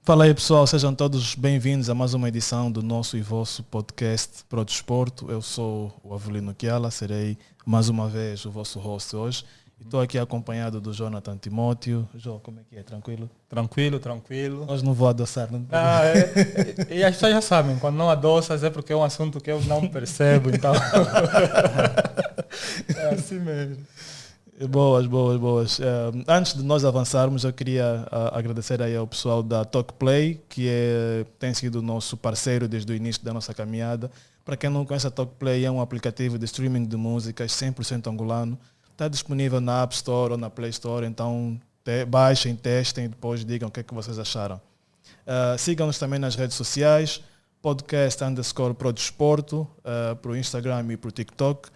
Fala aí pessoal, sejam todos bem-vindos a mais uma edição do nosso e vosso podcast Pro Desporto. Eu sou o Avelino Chiala, serei mais uma vez o vosso host hoje. Estou aqui acompanhado do Jonathan Timóteo. João, como é que é? Tranquilo? Tranquilo. Hoje não vou adoçar, não? E as pessoas já sabem, quando não adoças é porque é um assunto que eu não percebo, então... é assim mesmo. Boas. Antes de nós avançarmos, eu queria agradecer aí ao pessoal da Talkplay, que tem sido nosso parceiro desde o início da nossa caminhada. Para quem não conhece, a Talkplay é um aplicativo de streaming de músicas 100% angolano. Está disponível na App Store ou na Play Store, então baixem, testem e depois digam o que é que vocês acharam. Sigam-nos também nas redes sociais, podcast_prodesporto, para o Instagram e para o TikTok.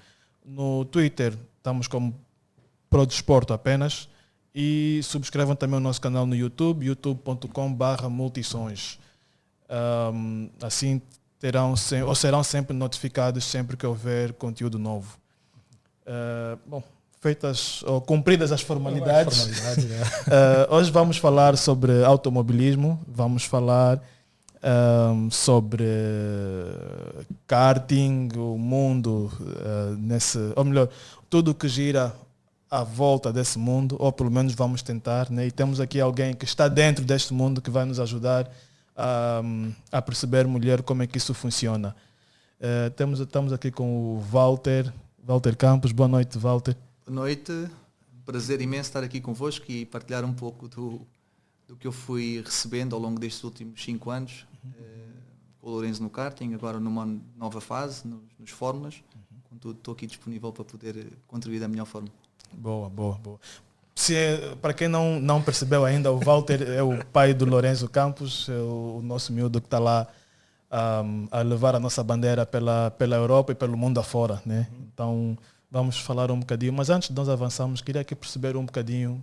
No Twitter estamos como Prodesporto apenas. E subscrevam também o nosso canal no YouTube, youtube.com/multisons. Assim serão sempre notificados sempre que houver conteúdo novo. Feitas ou cumpridas as formalidades, hoje vamos falar sobre automobilismo, vamos falar sobre karting, o mundo, ou melhor, tudo que gira à volta desse mundo, ou pelo menos vamos tentar, né? E temos aqui alguém que está dentro deste mundo que vai nos ajudar a perceber melhor como é que isso funciona. Estamos aqui com o Walter Campos. Boa noite, Walter. Boa noite, prazer imenso estar aqui convosco e partilhar um pouco do que eu fui recebendo ao longo destes últimos 5 anos, com o Lourenço no karting, agora numa nova fase, nos fórmulas. Contudo, estou aqui disponível para poder contribuir da melhor forma. Boa. Para quem não percebeu ainda, o Walter é o pai do Lourenço Campos, é o nosso miúdo que está lá a levar a nossa bandeira pela Europa e pelo mundo afora, né? Então vamos falar um bocadinho, mas antes de nós avançarmos, queria aqui perceber um bocadinho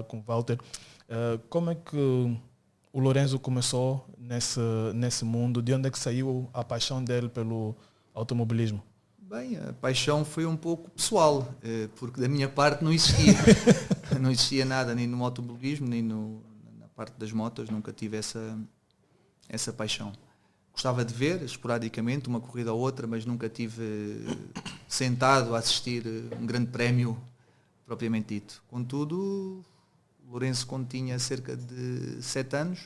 com o Walter, como é que o Lourenço começou nesse mundo, de onde é que saiu a paixão dele pelo automobilismo? Bem, a paixão foi um pouco pessoal, porque da minha parte não existia. Não existia nada, nem no automobilismo, nem na parte das motos, nunca tive essa paixão. Gostava de ver, esporadicamente, uma corrida ou outra, mas nunca tive sentado a assistir um grande prémio propriamente dito. Contudo, o Lourenço, quando tinha cerca de 7 anos,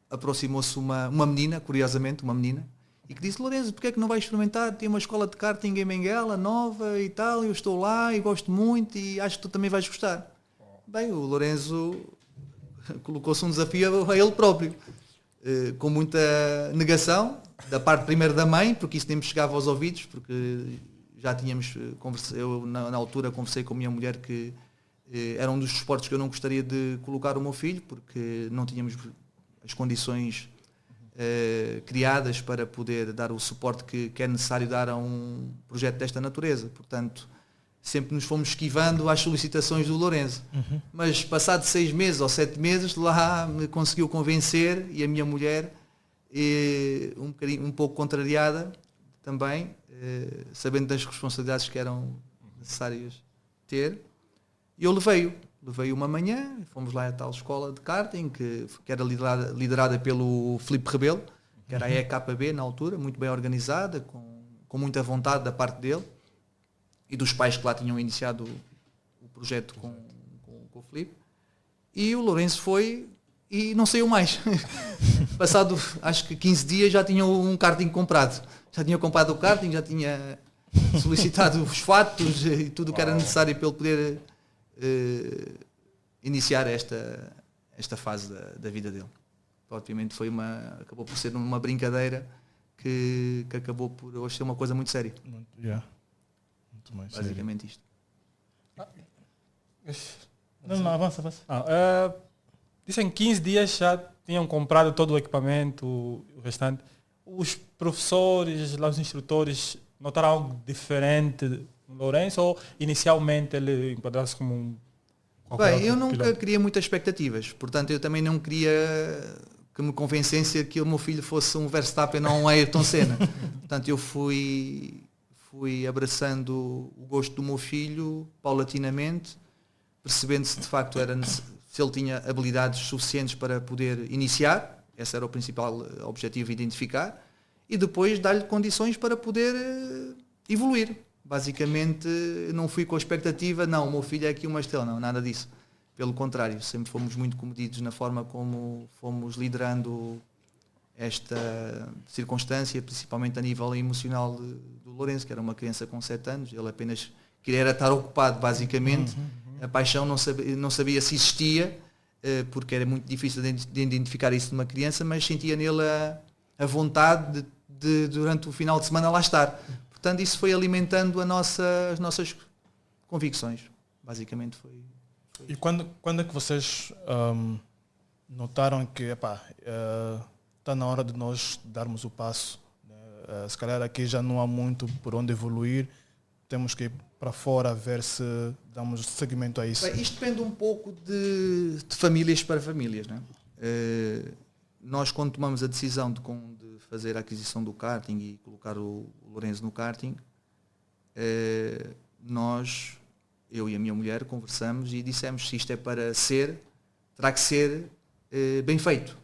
aproximou-se uma menina, curiosamente, uma menina, e que disse: Lourenço, porque é que não vais experimentar? Tem uma escola de karting em Benguela, nova e tal, eu estou lá e gosto muito e acho que tu também vais gostar. Bem, o Lourenço colocou-se um desafio a ele próprio, com muita negação, da parte primeiro da mãe, porque isso nem me chegava aos ouvidos, porque já tínhamos conversado, eu na altura conversei com a minha mulher que era um dos esportes que eu não gostaria de colocar o meu filho, porque não tínhamos as condições criadas para poder dar o suporte que é necessário dar a um projeto desta natureza. Portanto, sempre nos fomos esquivando às solicitações do Lourenço. Mas passado 6 meses ou 7 meses, lá me conseguiu convencer, e a minha mulher, um pouco contrariada também, sabendo das responsabilidades que eram necessárias ter, e eu levei uma manhã, fomos lá à tal escola de karting, que era liderada pelo Filipe Rebelo, que era a EKB na altura, muito bem organizada, com muita vontade da parte dele e dos pais que lá tinham iniciado o projeto com o Filipe. E o Lourenço foi e não saiu mais. Passado, acho que 15 dias, já tinha um karting comprado. Já tinha comprado o karting, já tinha solicitado os fatos e tudo o que era necessário para ele poder iniciar esta fase da vida dele. Obviamente acabou por ser uma brincadeira que acabou por hoje ser uma coisa muito séria. Muito mais basicamente isto. Não, avança. Dizem que em 15 dias já tinham comprado todo o equipamento, o restante. Os professores, lá os instrutores, notaram algo diferente no Lourenço, ou inicialmente ele enquadrasse como um... Bem, eu nunca criei muitas expectativas, portanto eu também não queria que me convencesse que o meu filho fosse um Verstappen ou um Ayrton Senna. Portanto eu fui abraçando o gosto do meu filho paulatinamente, percebendo se de facto se ele tinha habilidades suficientes para poder iniciar, esse era o principal objetivo, identificar, e depois dar-lhe condições para poder evoluir. Basicamente, não fui com a expectativa, não, o meu filho é aqui uma estrela, não, nada disso. Pelo contrário, sempre fomos muito comedidos na forma como fomos liderando esta circunstância, principalmente a nível emocional do Lourenço, que era uma criança com 7 anos, ele apenas queria estar ocupado, basicamente. A paixão não sabia se existia, porque era muito difícil de identificar isso numa criança, mas sentia nele a vontade de, durante o final de semana, lá estar. Portanto, isso foi alimentando as nossas convicções. Basicamente foi. E quando é que vocês notaram que está na hora de nós darmos o passo? Se calhar aqui já não há muito por onde evoluir, temos que ir para fora ver se damos seguimento a isso. Bem, isto depende um pouco de famílias para famílias, não é? Nós, quando tomamos a decisão de fazer a aquisição do karting e colocar o Lourenço no karting, eu e a minha mulher, conversamos e dissemos: se isto é para ser, terá que ser bem feito.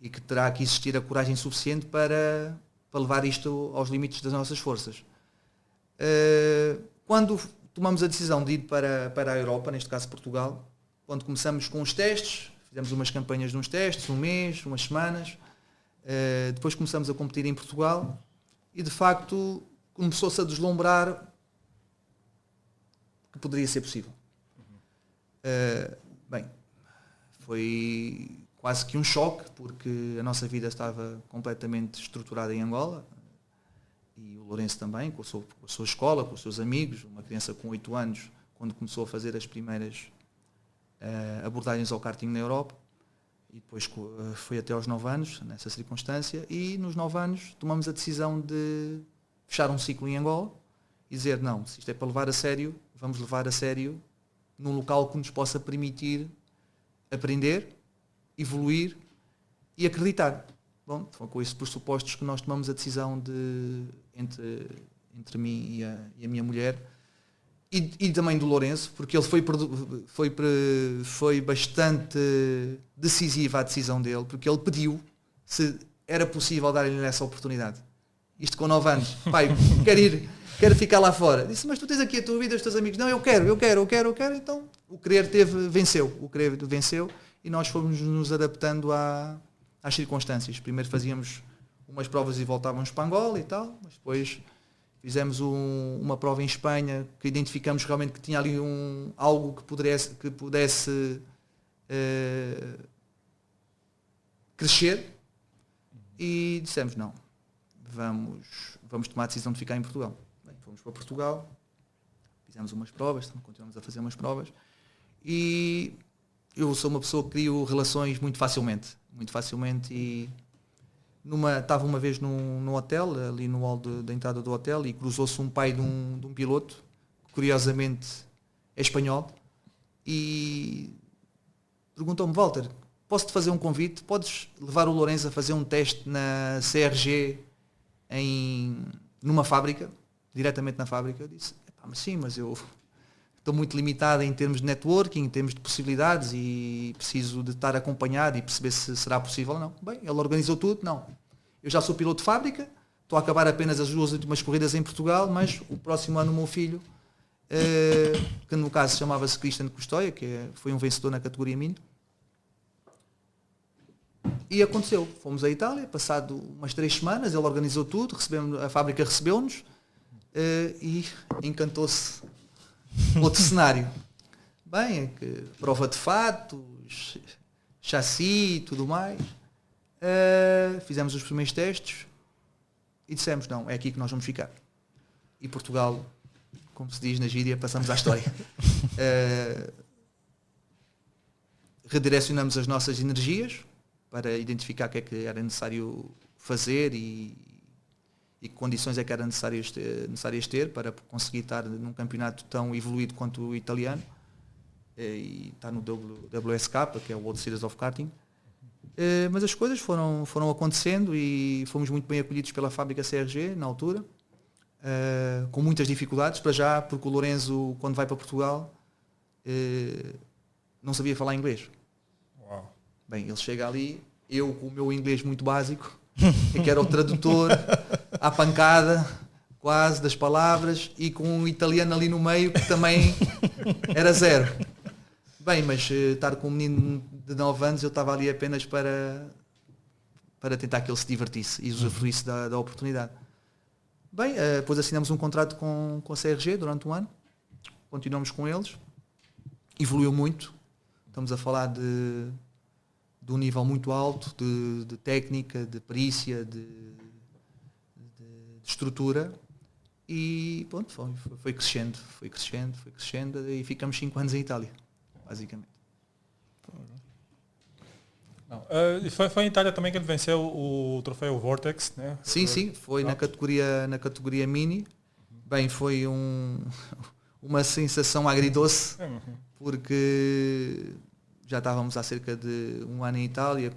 E que terá que existir a coragem suficiente para levar isto aos limites das nossas forças. Quando tomamos a decisão de ir para a Europa, neste caso Portugal, quando começamos com os testes, fizemos umas campanhas de uns testes, um mês, umas semanas, depois começamos a competir em Portugal e de facto começou-se a deslumbrar que poderia ser possível. Bem, foi quase que um choque, porque a nossa vida estava completamente estruturada em Angola, e o Lourenço também, com a sua escola, com os seus amigos, uma criança com 8 anos, quando começou a fazer as primeiras abordagens ao karting na Europa, e depois foi até aos 9 anos, nessa circunstância, e nos 9 anos tomamos a decisão de fechar um ciclo em Angola e dizer: não, se isto é para levar a sério, vamos levar a sério num local que nos possa permitir aprender, evoluir e acreditar. Bom, foi com esses pressupostos que nós tomamos a decisão entre mim e a minha mulher, e também do Lourenço, porque ele foi bastante decisiva a decisão dele, porque ele pediu se era possível dar-lhe essa oportunidade. Isto com 9 anos. Pai, quero ficar lá fora. Disse: mas tu tens aqui a tua vida, os teus amigos. Não, eu quero. Então o querer venceu e nós fomos nos adaptando às circunstâncias. Primeiro fazíamos umas provas e voltávamos para Angola e tal, mas depois fizemos uma prova em Espanha que identificamos realmente que tinha ali algo que pudesse crescer, e dissemos: não, vamos tomar a decisão de ficar em Portugal. Bem, fomos para Portugal, fizemos umas provas, continuamos a fazer umas provas, e eu sou uma pessoa que crio relações muito facilmente, e estava uma vez num hotel, ali no hall da entrada do hotel, e cruzou-se um pai de um piloto, que curiosamente é espanhol, e perguntou-me: Walter, posso-te fazer um convite? Podes levar o Lourenço a fazer um teste na CRG numa fábrica, diretamente na fábrica? Eu disse: mas sim, mas eu estou muito limitado em termos de networking, em termos de possibilidades, e preciso de estar acompanhado e perceber se será possível ou não. Bem, ele organizou tudo. Não, eu já sou piloto de fábrica, estou a acabar apenas as 2 últimas corridas em Portugal, mas o próximo ano o meu filho, que no caso chamava-se Cristian Custóia, foi um vencedor na categoria Mini, e aconteceu. Fomos à Itália, passado umas 3 semanas, ele organizou tudo, a fábrica recebeu-nos, e encantou-se. Outro cenário. Bem, prova de fatos, chassi e tudo mais. Fizemos os primeiros testes e dissemos: não, é aqui que nós vamos ficar. E Portugal, como se diz na gíria, passamos à história. Redirecionamos as nossas energias para identificar o que é que era necessário fazer e que condições é que eram necessárias ter para conseguir estar num campeonato tão evoluído quanto o italiano, e estar no WSK, que é o World Series of Karting. Mas as coisas foram acontecendo e fomos muito bem acolhidos pela fábrica CRG na altura, com muitas dificuldades para já, porque o Lourenço, quando vai para Portugal, não sabia falar inglês. Uau. Bem, ele chega ali, eu com o meu inglês muito básico, que era o tradutor, à pancada, quase, das palavras, e com um italiano ali no meio que também era zero. Bem, mas estar com um menino de 9 anos, eu estava ali apenas para tentar que ele se divertisse e usufruísse da oportunidade. Bem, depois assinamos um contrato com a CRG durante um ano, continuamos com eles, evoluiu muito, estamos a falar de um nível muito alto, de técnica, de perícia, de estrutura, e pronto, foi crescendo e ficamos 5 anos em Itália, basicamente. Não. E foi em Itália também que ele venceu o troféu Vortex, né? Sim, foi na categoria mini. Bem, foi uma sensação agridoce, porque já estávamos há cerca de um ano em Itália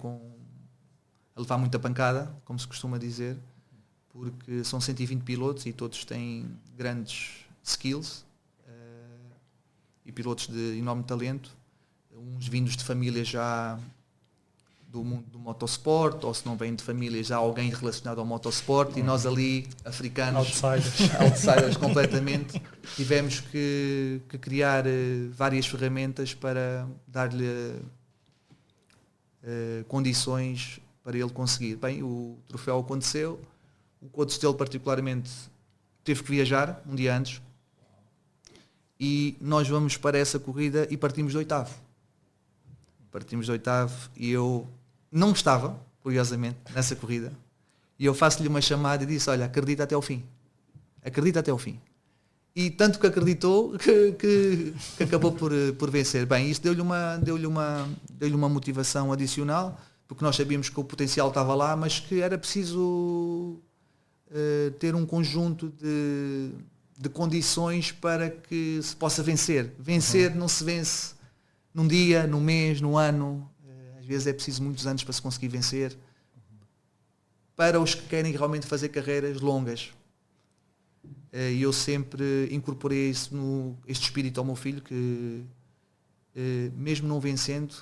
a levar muita pancada, como se costuma dizer, porque são 120 pilotos e todos têm grandes skills e pilotos de enorme talento, uns vindos de famílias já do mundo do motorsport, ou se não vêm de família já alguém relacionado ao motorsport, e nós ali, africanos, outsiders completamente, tivemos que criar várias ferramentas para dar-lhe condições para ele conseguir. Bem, o troféu aconteceu, o coach dele particularmente teve que viajar um dia antes, e nós vamos para essa corrida e partimos de oitavo. E eu não estava, curiosamente, nessa corrida. E eu faço-lhe uma chamada e disse, olha, acredita até ao fim. E tanto que acreditou que acabou por vencer. Bem, isso deu-lhe uma motivação adicional, porque nós sabíamos que o potencial estava lá, mas que era preciso ter um conjunto de condições para que se possa vencer. Vencer não se vence num dia, num mês, num ano. Às vezes é preciso muitos anos para se conseguir vencer. Para os que querem realmente fazer carreiras longas. E eu sempre incorporei este espírito ao meu filho, que mesmo não vencendo,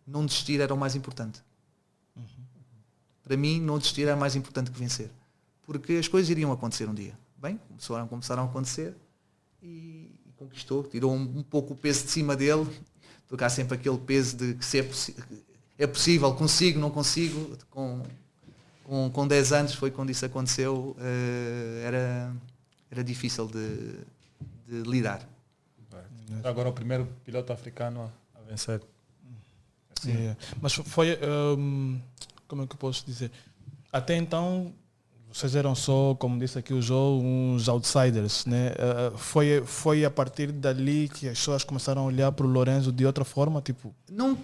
não desistir era o mais importante. Para mim, não desistir era mais importante que vencer. Porque as coisas iriam acontecer um dia. Bem, começaram a acontecer e conquistou, tirou um pouco o peso de cima dele, porque há sempre aquele peso de que se é possível, consigo, não consigo. Com 10 anos foi quando isso aconteceu, era difícil de lidar. Agora o primeiro piloto africano a vencer. Sim. Mas foi, como é que eu posso dizer? Até então, vocês eram só, como disse aqui o João, uns outsiders, né? Foi a partir dali que as pessoas começaram a olhar para o Lorenzo de outra forma, tipo? Não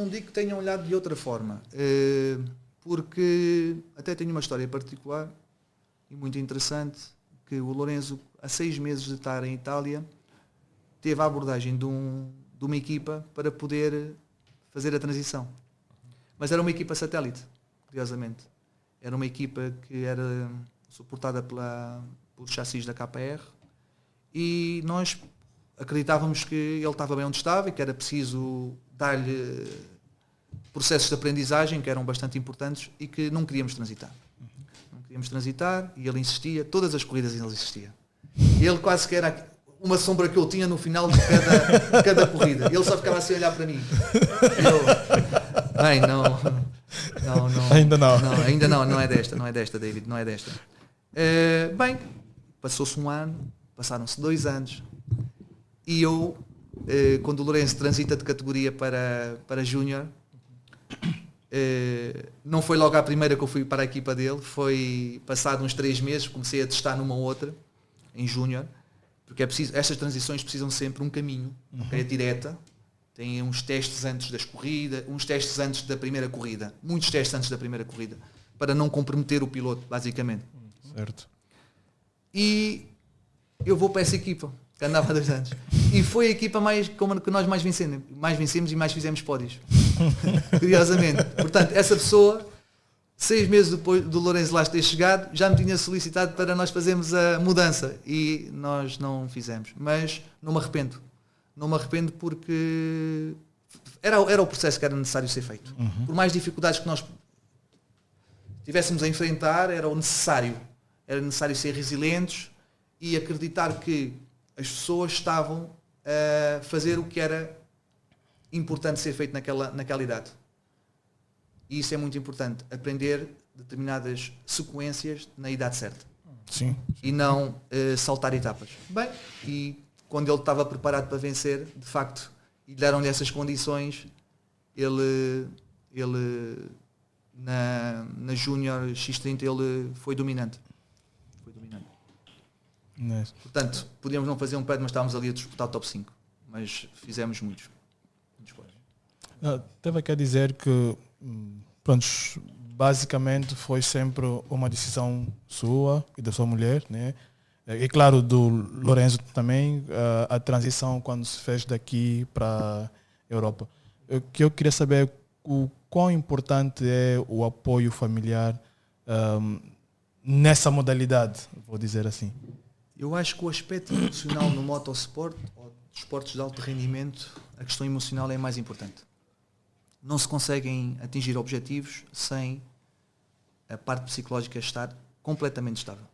digo que tenham olhado de outra forma, porque até tenho uma história particular e muito interessante, que o Lorenzo, há 6 meses de estar em Itália, teve a abordagem de uma equipa para poder fazer a transição. Mas era uma equipa satélite, curiosamente. Era uma equipa que era suportada por chassis da KR, e nós acreditávamos que ele estava bem onde estava e que era preciso dar-lhe processos de aprendizagem que eram bastante importantes e que não queríamos transitar. Não queríamos transitar, e ele insistia, todas as corridas ele insistia. Ele quase que era uma sombra que eu tinha no final de cada corrida. Ele só ficava assim a olhar para mim. Bem, não. Ainda não é desta, David, não é desta. Bem, passou-se um ano, passaram-se 2 anos, e eu, quando o Lourenço transita de categoria para Júnior, não foi logo à primeira que eu fui para a equipa dele, foi passado uns 3 meses, comecei a testar numa outra, em Júnior, porque estas transições precisam sempre um caminho, é direta. Tem uns testes antes das corridas, uns testes antes da primeira corrida, muitos testes antes da primeira corrida, para não comprometer o piloto, basicamente. Certo. E eu vou para essa equipa, que andava há 2 anos. E foi a equipa que nós mais vencemos e mais fizemos pódios. Curiosamente. Portanto, essa pessoa, 6 meses depois do Lourenço lá ter chegado, já me tinha solicitado para nós fazermos a mudança. E nós não fizemos. Mas não me arrependo. Não me arrependo porque era o processo que era necessário ser feito. Por mais dificuldades que nós tivéssemos a enfrentar, era necessário ser resilientes e acreditar que as pessoas estavam a fazer o que era importante ser feito naquela idade. E isso é muito importante, aprender determinadas sequências na idade certa. Sim. E não saltar etapas. Bem, e quando ele estava preparado para vencer, de facto, e deram-lhe essas condições, ele na Júnior X30 ele foi dominante. Nice. Portanto, podíamos não fazer um pé, mas estávamos ali a disputar o top 5. Mas fizemos muitos pontos. Teve que dizer que, pronto, basicamente foi sempre uma decisão sua e da sua mulher, né? E claro, do Lorenzo também, a transição quando se fez daqui para a Europa. O que eu queria saber é o quão importante é o apoio familiar nessa modalidade, vou dizer assim. Eu acho que o aspecto emocional no motorsport, ou esportes de alto rendimento, a questão emocional é a mais importante. Não se conseguem atingir objetivos sem a parte psicológica estar completamente estável.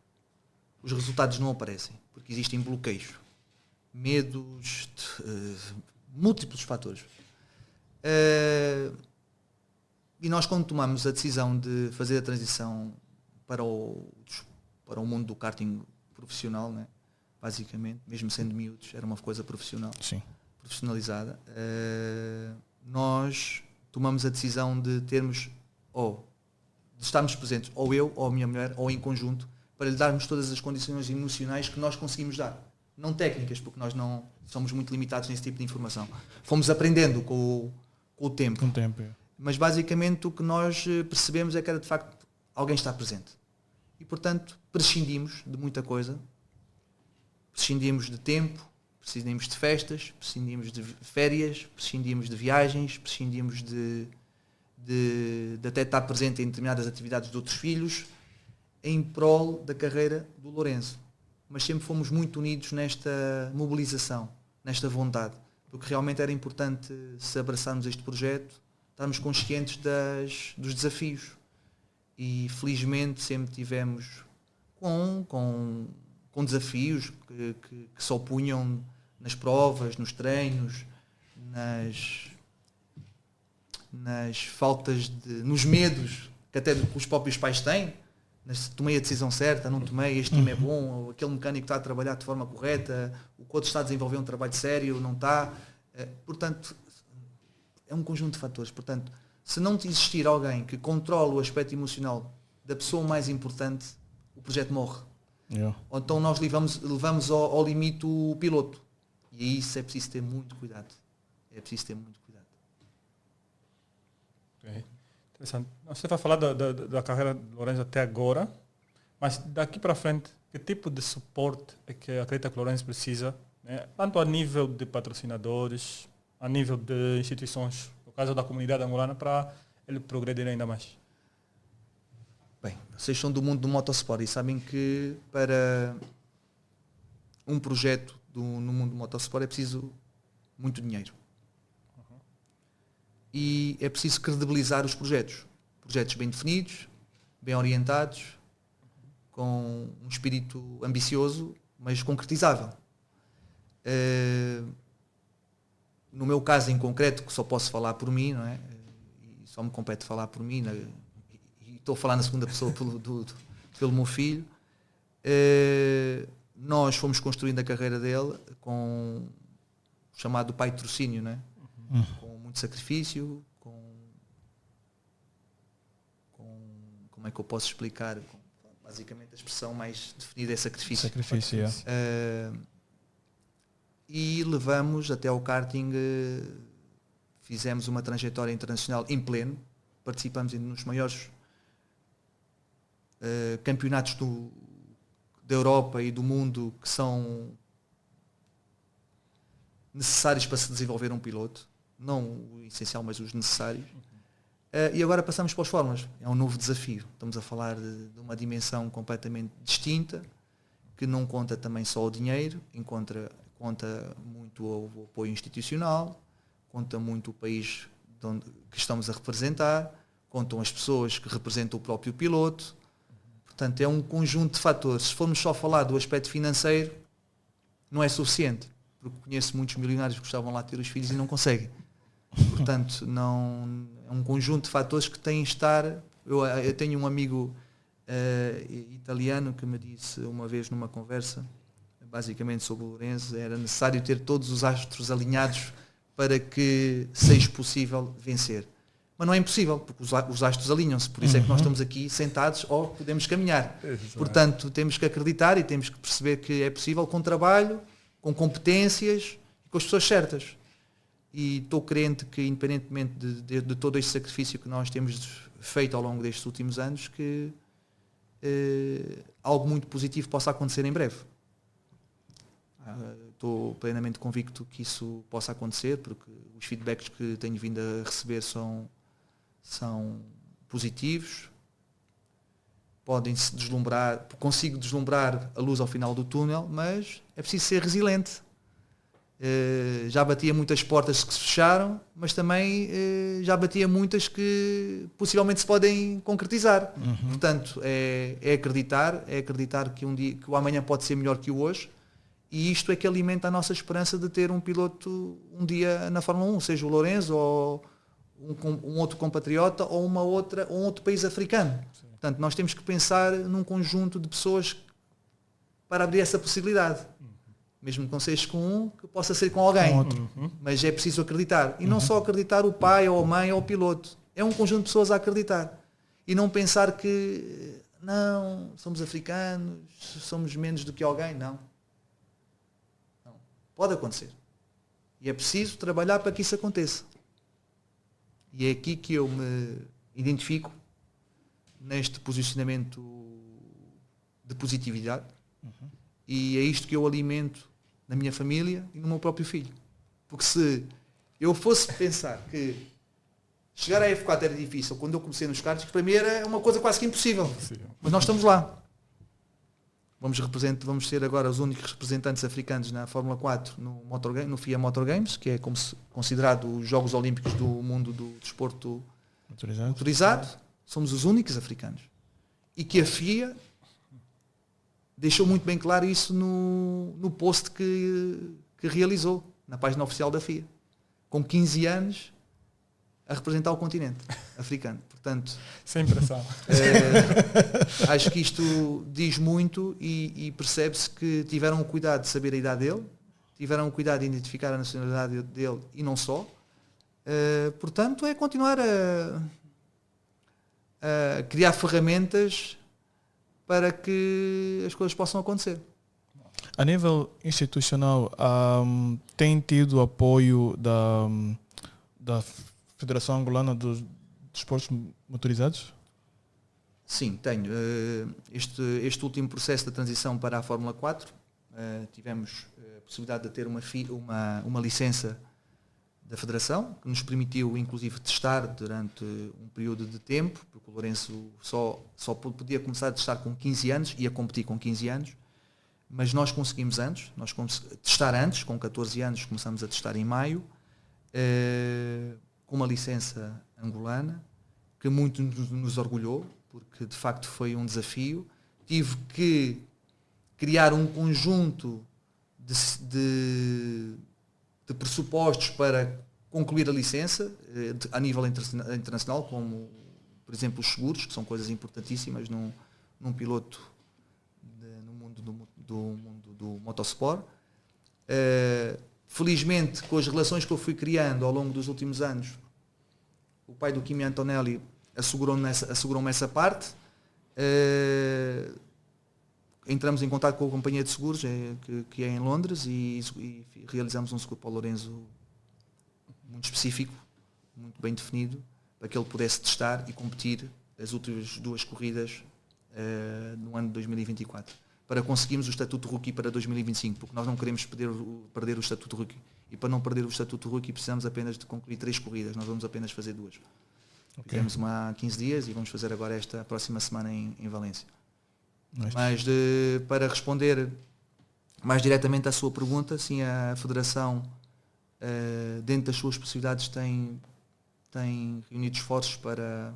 Os resultados não aparecem, porque existem bloqueios, medos, múltiplos fatores. E nós, quando tomamos a decisão de fazer a transição para o mundo do karting profissional, né? Basicamente, mesmo sendo miúdos, era uma coisa profissional, sim, profissionalizada, nós tomamos a decisão de termos, de estarmos presentes, ou eu, ou a minha mulher, ou em conjunto, para lhe darmos todas as condições emocionais que nós conseguimos dar. Não técnicas, porque nós não somos muito limitados nesse tipo de informação. Fomos aprendendo com o tempo. Com o tempo, é. Mas basicamente o que nós percebemos é que era de facto alguém estar presente. E portanto prescindimos de muita coisa. Prescindimos de tempo, prescindimos de festas, prescindimos de férias, prescindimos de viagens, prescindimos de até estar presente em determinadas atividades de outros filhos, em prol da carreira do Lourenço. Mas sempre fomos muito unidos nesta mobilização, nesta vontade, porque realmente era importante, se abraçarmos este projeto, estarmos conscientes dos desafios. E felizmente sempre tivemos com desafios que se opunham nas provas, nos treinos, nas faltas nos medos que até os próprios pais têm. Tomei a decisão certa, não tomei, este time é bom, ou aquele mecânico está a trabalhar de forma correta, o outro está a desenvolver um trabalho sério, não está. Portanto, é um conjunto de fatores. Portanto, se não existir alguém que controle o aspecto emocional da pessoa mais importante, o projeto morre. Yeah. Ou então nós levamos ao limite o piloto. E aí isso é preciso ter muito cuidado. Okay. Interessante. Você vai falar da carreira do Lourenço até agora, mas daqui para frente, que tipo de suporte é que acredita que o Lourenço precisa, né? Tanto a nível de patrocinadores, a nível de instituições, no caso da comunidade angolana, para ele progredir ainda mais? Bem, vocês são do mundo do motorsport e sabem que para um projeto no mundo do motorsport é preciso muito dinheiro. E é preciso credibilizar os projetos. Projetos bem definidos, bem orientados, com um espírito ambicioso, mas concretizável. No meu caso em concreto, que só posso falar por mim, não é? E só me compete falar por mim, e estou a falar na segunda pessoa pelo meu filho, nós fomos construindo a carreira dele com o chamado pai patrocínio, não é? Com muito sacrifício, como é que eu posso explicar? Basicamente a expressão mais definida é sacrifício. E levamos até ao karting, fizemos uma trajetória internacional em pleno, participamos nos maiores campeonatos da Europa e do mundo que são necessários para se desenvolver um piloto, não o essencial, mas os necessários. E agora passamos para os fórmulas. É um novo desafio. Estamos a falar de uma dimensão completamente distinta, que não conta também só o dinheiro, conta muito o apoio institucional, conta muito o país que estamos a representar, contam as pessoas que representam o próprio piloto. Portanto, é um conjunto de fatores. Se formos só falar do aspecto financeiro, não é suficiente, porque conheço muitos milionários que gostavam lá de ter os filhos e não conseguem. Portanto, não, é um conjunto de fatores que têm de estar. Eu tenho um amigo italiano que me disse uma vez numa conversa, basicamente sobre o Lourenço, era necessário ter todos os astros alinhados para que seja possível vencer. Mas não é impossível, porque os astros alinham-se, por isso é que nós estamos aqui sentados ou podemos caminhar. Portanto, temos que acreditar e temos que perceber que é possível com trabalho, com competências e com as pessoas certas. E estou crente que, independentemente de todo este sacrifício que nós temos feito ao longo destes últimos anos, que algo muito positivo possa acontecer em breve. Estou plenamente convicto que isso possa acontecer, porque os feedbacks que tenho vindo a receber são positivos. Podem-se deslumbrar, consigo deslumbrar a luz ao final do túnel, mas é preciso ser resiliente. Já batia muitas portas que se fecharam, mas também já batia muitas que possivelmente se podem concretizar. Portanto, é acreditar que um dia, que o amanhã pode ser melhor que o hoje, e isto é que alimenta a nossa esperança de ter um piloto um dia na Fórmula 1, seja o Lourenço ou um outro compatriota ou um outro país africano. Sim. Portanto, nós temos que pensar num conjunto de pessoas para abrir essa possibilidade. Mesmo que não seja com um, que possa ser com alguém. Mas é preciso acreditar. E não só acreditar o pai ou a mãe ou o piloto. É um conjunto de pessoas a acreditar. E não pensar que, não, somos africanos, somos menos do que alguém. Não. Pode acontecer. E é preciso trabalhar para que isso aconteça. E é aqui que eu me identifico neste posicionamento de positividade. E é isto que eu alimento na minha família e no meu próprio filho. Porque se eu fosse pensar que chegar à F4 era difícil, quando eu comecei nos karts, que para mim era uma coisa quase que impossível. Mas nós estamos lá. Vamos ser agora os únicos representantes africanos na Fórmula 4 no FIA Motor Games, que é considerado os Jogos Olímpicos do mundo do desporto motorizado. Somos os únicos africanos. E que a FIA deixou muito bem claro isso no post que realizou na página oficial da FIA. Com 15 anos a representar o continente africano. Portanto, sem pressão. Acho que isto diz muito e percebe-se que tiveram o cuidado de saber a idade dele, tiveram o cuidado de identificar a nacionalidade dele e não só. Portanto, é continuar a criar ferramentas para que as coisas possam acontecer. A nível institucional, tem tido apoio da Federação Angolana dos Desportos Motorizados? Sim, tenho. Este último processo de transição para a Fórmula 4, tivemos a possibilidade de ter uma licença da Federação, que nos permitiu inclusive testar durante um período de tempo, porque o Lourenço só podia começar a testar com 15 anos e a competir com 15 anos, mas nós conseguimos antes, testar antes, com 14 anos começamos a testar em maio, com uma licença angolana, que muito nos orgulhou, porque de facto foi um desafio. Tive que criar um conjunto de pressupostos para concluir a licença a nível internacional, como, por exemplo, os seguros, que são coisas importantíssimas num piloto no mundo do motorsport. Felizmente, com as relações que eu fui criando ao longo dos últimos anos, o pai do Kimi Antonelli assegurou-me essa parte. Entramos em contato com a companhia de seguros que é em Londres e realizamos um seguro para o Lourenço muito específico, muito bem definido, para que ele pudesse testar e competir as últimas 2 corridas no ano de 2024, para conseguirmos o estatuto rookie para 2025, porque nós não queremos perder o estatuto rookie, e para não perder o estatuto rookie precisamos apenas de concluir 3 corridas, nós vamos apenas fazer 2. Fizemos uma há 15 dias e vamos fazer agora esta próxima semana em Valência. Mas para responder mais diretamente à sua pergunta, sim, a Federação, dentro das suas possibilidades, tem reunido esforços para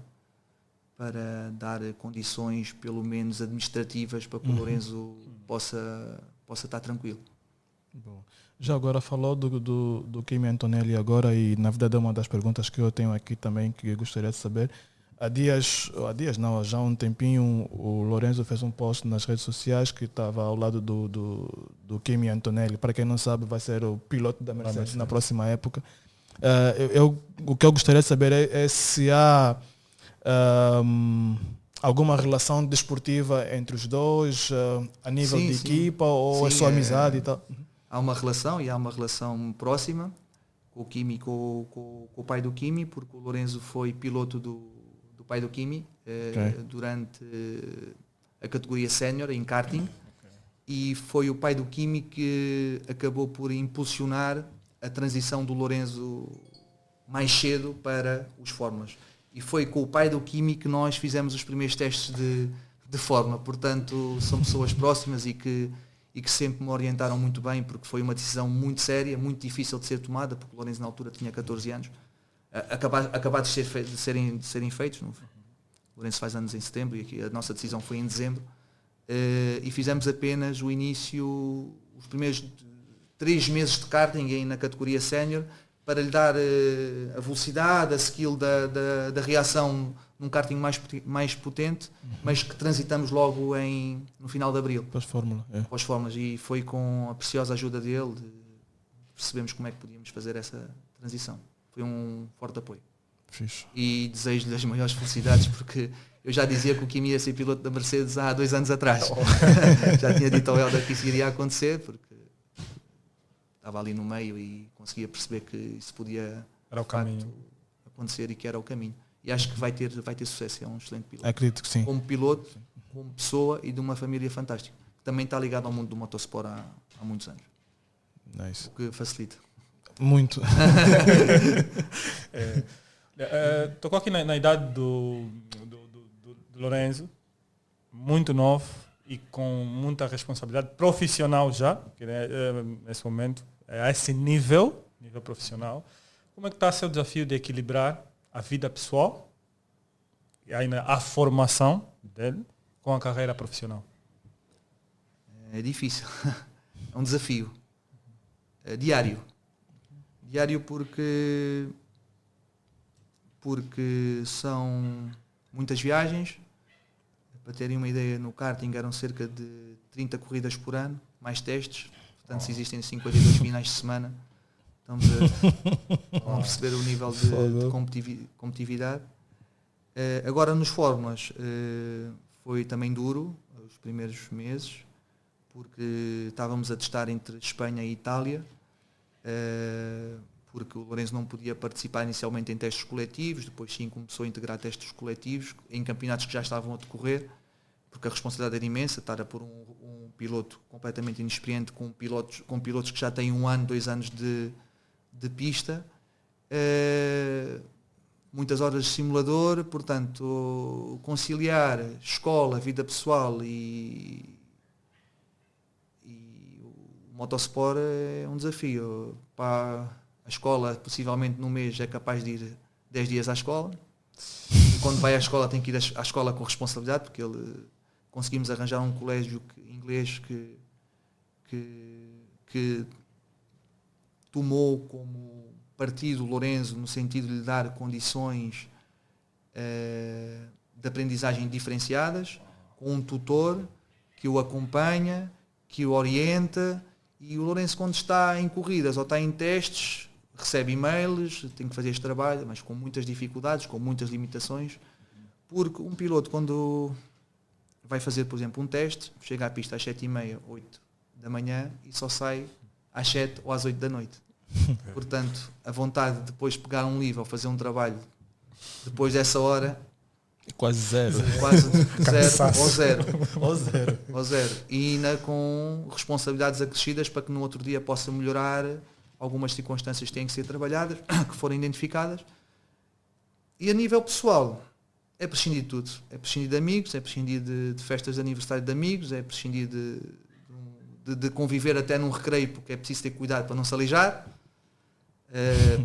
dar condições, pelo menos administrativas, para que o Lourenço possa estar tranquilo. Bom. Já agora falou do Kimi Antonelli agora, e na verdade é uma das perguntas que eu tenho aqui também que eu gostaria de saber. Há já há um tempinho, o Lourenço fez um post nas redes sociais que estava ao lado do Kimi Antonelli. Para quem não sabe, vai ser o piloto da Mercedes na próxima época. O que eu gostaria de saber é se há alguma relação desportiva entre os dois, a nível de equipa, ou é só amizade e tal? Há uma relação, e há uma relação próxima com o Kimi e com o pai do Kimi, porque o Lourenço foi piloto do pai do Kimi durante a categoria sénior em karting, e foi o pai do Kimi que acabou por impulsionar a transição do Lourenço mais cedo para os Fórmulas. E foi com o pai do Kimi que nós fizemos os primeiros testes de Fórmula. Portanto, são pessoas próximas e que sempre me orientaram muito bem, porque foi uma decisão muito séria, muito difícil de ser tomada, porque o Lourenço na altura tinha 14 anos. Acabados de serem feitos. O Lourenço faz anos em setembro e aqui a nossa decisão foi em dezembro. E fizemos apenas o início, os primeiros 3 meses de karting na categoria sénior, para lhe dar a velocidade, a skill da reação num karting mais potente, mas que transitamos logo no final de abril. Pós-Fórmulas. E foi com a preciosa ajuda dele, percebemos como é que podíamos fazer essa transição. Foi um forte apoio. Fixe. E desejo-lhe as maiores felicidades, porque eu já dizia que o Kimi ia ser piloto da Mercedes há 2 anos atrás. Já tinha dito ao Helder que isso iria acontecer, porque estava ali no meio e conseguia perceber que isso podia era o caminho acontecer e que era o caminho. E acho que vai ter sucesso, é um excelente piloto. Acredito que sim. Como piloto, como pessoa e de uma família fantástica. Também está ligado ao mundo do motorsport há muitos anos. Nice. O que facilita. Muito. Tocou aqui na idade do Lourenço, muito novo e com muita responsabilidade profissional já, que nesse momento é a esse nível profissional. Como é que está o seu desafio de equilibrar a vida pessoal e ainda a formação dele com a carreira profissional? É difícil. É um desafio. É diário. Diário porque são muitas viagens. Para terem uma ideia, no karting eram cerca de 30 corridas por ano, mais testes. Portanto, se existem 52 finais de semana, estamos a perceber o nível de competitividade. Agora, nos Fórmulas, foi também duro, os primeiros meses, porque estávamos a testar entre Espanha e Itália, porque o Lourenço não podia participar inicialmente em testes coletivos, depois sim começou a integrar testes coletivos em campeonatos que já estavam a decorrer, porque a responsabilidade era imensa, estar a pôr um piloto completamente inexperiente com pilotos que já têm 1 ano, 2 anos de pista, muitas horas de simulador, portanto, conciliar escola, vida pessoal e o motorsport é um desafio. Para a escola, possivelmente no mês é capaz de ir 10 dias à escola, e quando vai à escola tem que ir à escola com responsabilidade, porque conseguimos arranjar um colégio inglês que tomou como partido o Lourenço no sentido de lhe dar condições de aprendizagem diferenciadas, com um tutor que o acompanha, que o orienta, e o Lourenço, quando está em corridas ou está em testes, recebe e-mails, tem que fazer este trabalho, mas com muitas dificuldades, com muitas limitações, porque um piloto, quando vai fazer, por exemplo, um teste, chega à pista às 7h30, 8 da manhã e só sai às 7 ou às 8 da noite. Portanto, a vontade de depois pegar um livro ou fazer um trabalho depois dessa hora quase zero. Quase zero ou zero. E ainda com responsabilidades acrescidas para que no outro dia possa melhorar. Algumas circunstâncias têm que ser trabalhadas, que forem identificadas. E a nível pessoal, é prescindir de tudo. É prescindir de amigos, é prescindir de festas de aniversário de amigos, é prescindir de de conviver até num recreio, porque é preciso ter cuidado para não se aleijar,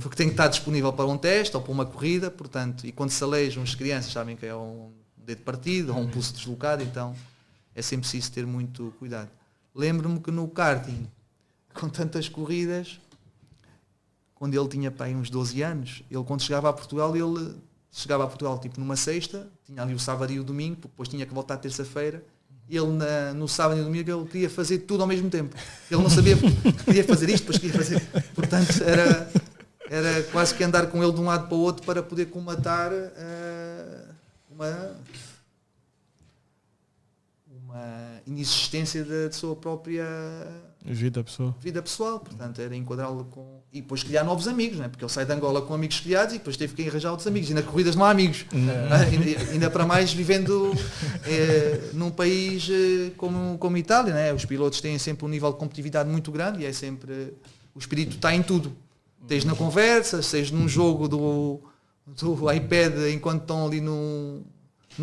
porque tem que estar disponível para um teste ou para uma corrida, portanto, e quando se aleijam as crianças sabem que é um dedo partido ou um pulso deslocado, então é sempre preciso ter muito cuidado. Lembro-me que no karting, com tantas corridas, quando ele tinha aí uns 12 anos, ele quando chegava a Portugal, tipo numa sexta, tinha ali o sábado e o domingo, porque depois tinha que voltar terça-feira, e ele no sábado e no domingo ele queria fazer tudo ao mesmo tempo. Ele não sabia que queria fazer isto, depois queria fazer. Portanto, era quase que andar com ele de um lado para o outro para poder comatar uma inexistência da sua própria Vida pessoal, portanto era enquadrá-lo com... E depois criar novos amigos, não é? Porque ele sai de Angola com amigos criados e depois teve que arranjar outros amigos. E na corridas não há amigos. Ainda para mais vivendo num país como Itália, não é? Os pilotos têm sempre um nível de competitividade muito grande e é sempre... O espírito está em tudo. Seja na conversa, seja num jogo do iPad enquanto estão ali num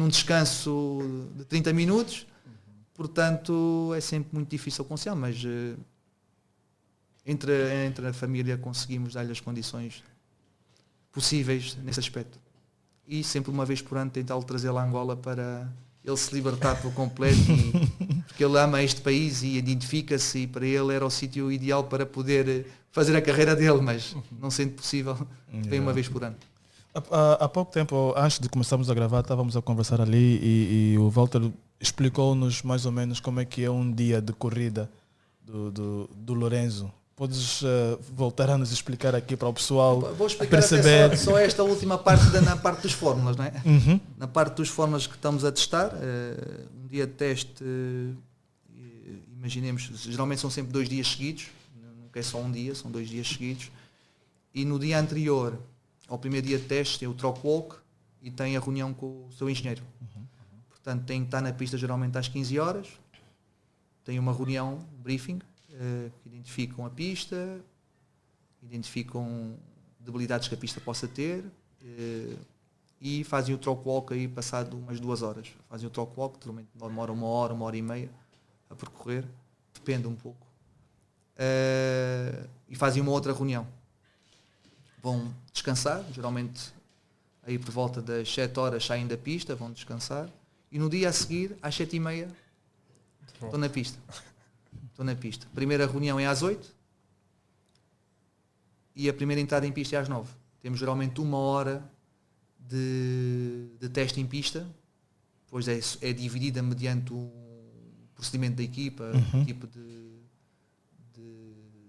descanso de 30 minutos. Portanto, é sempre muito difícil conciliar, mas entre a família conseguimos dar-lhe as condições possíveis nesse aspecto. E sempre uma vez por ano tentá-lo trazer lá a Angola para ele se libertar por completo, porque ele ama este país e identifica-se, e para ele era o sítio ideal para poder fazer a carreira dele, mas não sendo possível, vem uma vez por ano. Há pouco tempo, antes de começarmos a gravar, estávamos a conversar ali e o Walter explicou-nos mais ou menos como é que é um dia de corrida do Lorenzo. Podes voltar a nos explicar aqui para o pessoal Vou explicar perceber... só esta última parte na parte dos fórmulas, não é? Uhum. Na parte dos fórmulas que estamos a testar, um dia de teste, imaginemos, geralmente são sempre 2 dias seguidos, nunca é só um dia, são 2 dias seguidos, e no dia anterior ao primeiro dia de teste tem o Troc Walk e tem a reunião com o seu engenheiro. Portanto, tem que estar na pista geralmente às 15 horas, tem uma reunião, um briefing, que identificam a pista, identificam debilidades que a pista possa ter, e fazem o Troc Walk aí passado umas 2 horas. Fazem o Troc Walk, normalmente demora 1 hora, 1 hora e meia a percorrer, depende um pouco, e fazem uma outra reunião. Vão descansar, geralmente aí por volta das 7 horas saem da pista, vão descansar, e no dia a seguir, às 7h30, estou na pista. A primeira reunião é às 8 e a primeira entrada em pista é às 9. Temos geralmente 1 hora de teste em pista, depois é dividida mediante o procedimento da equipa, o tipo de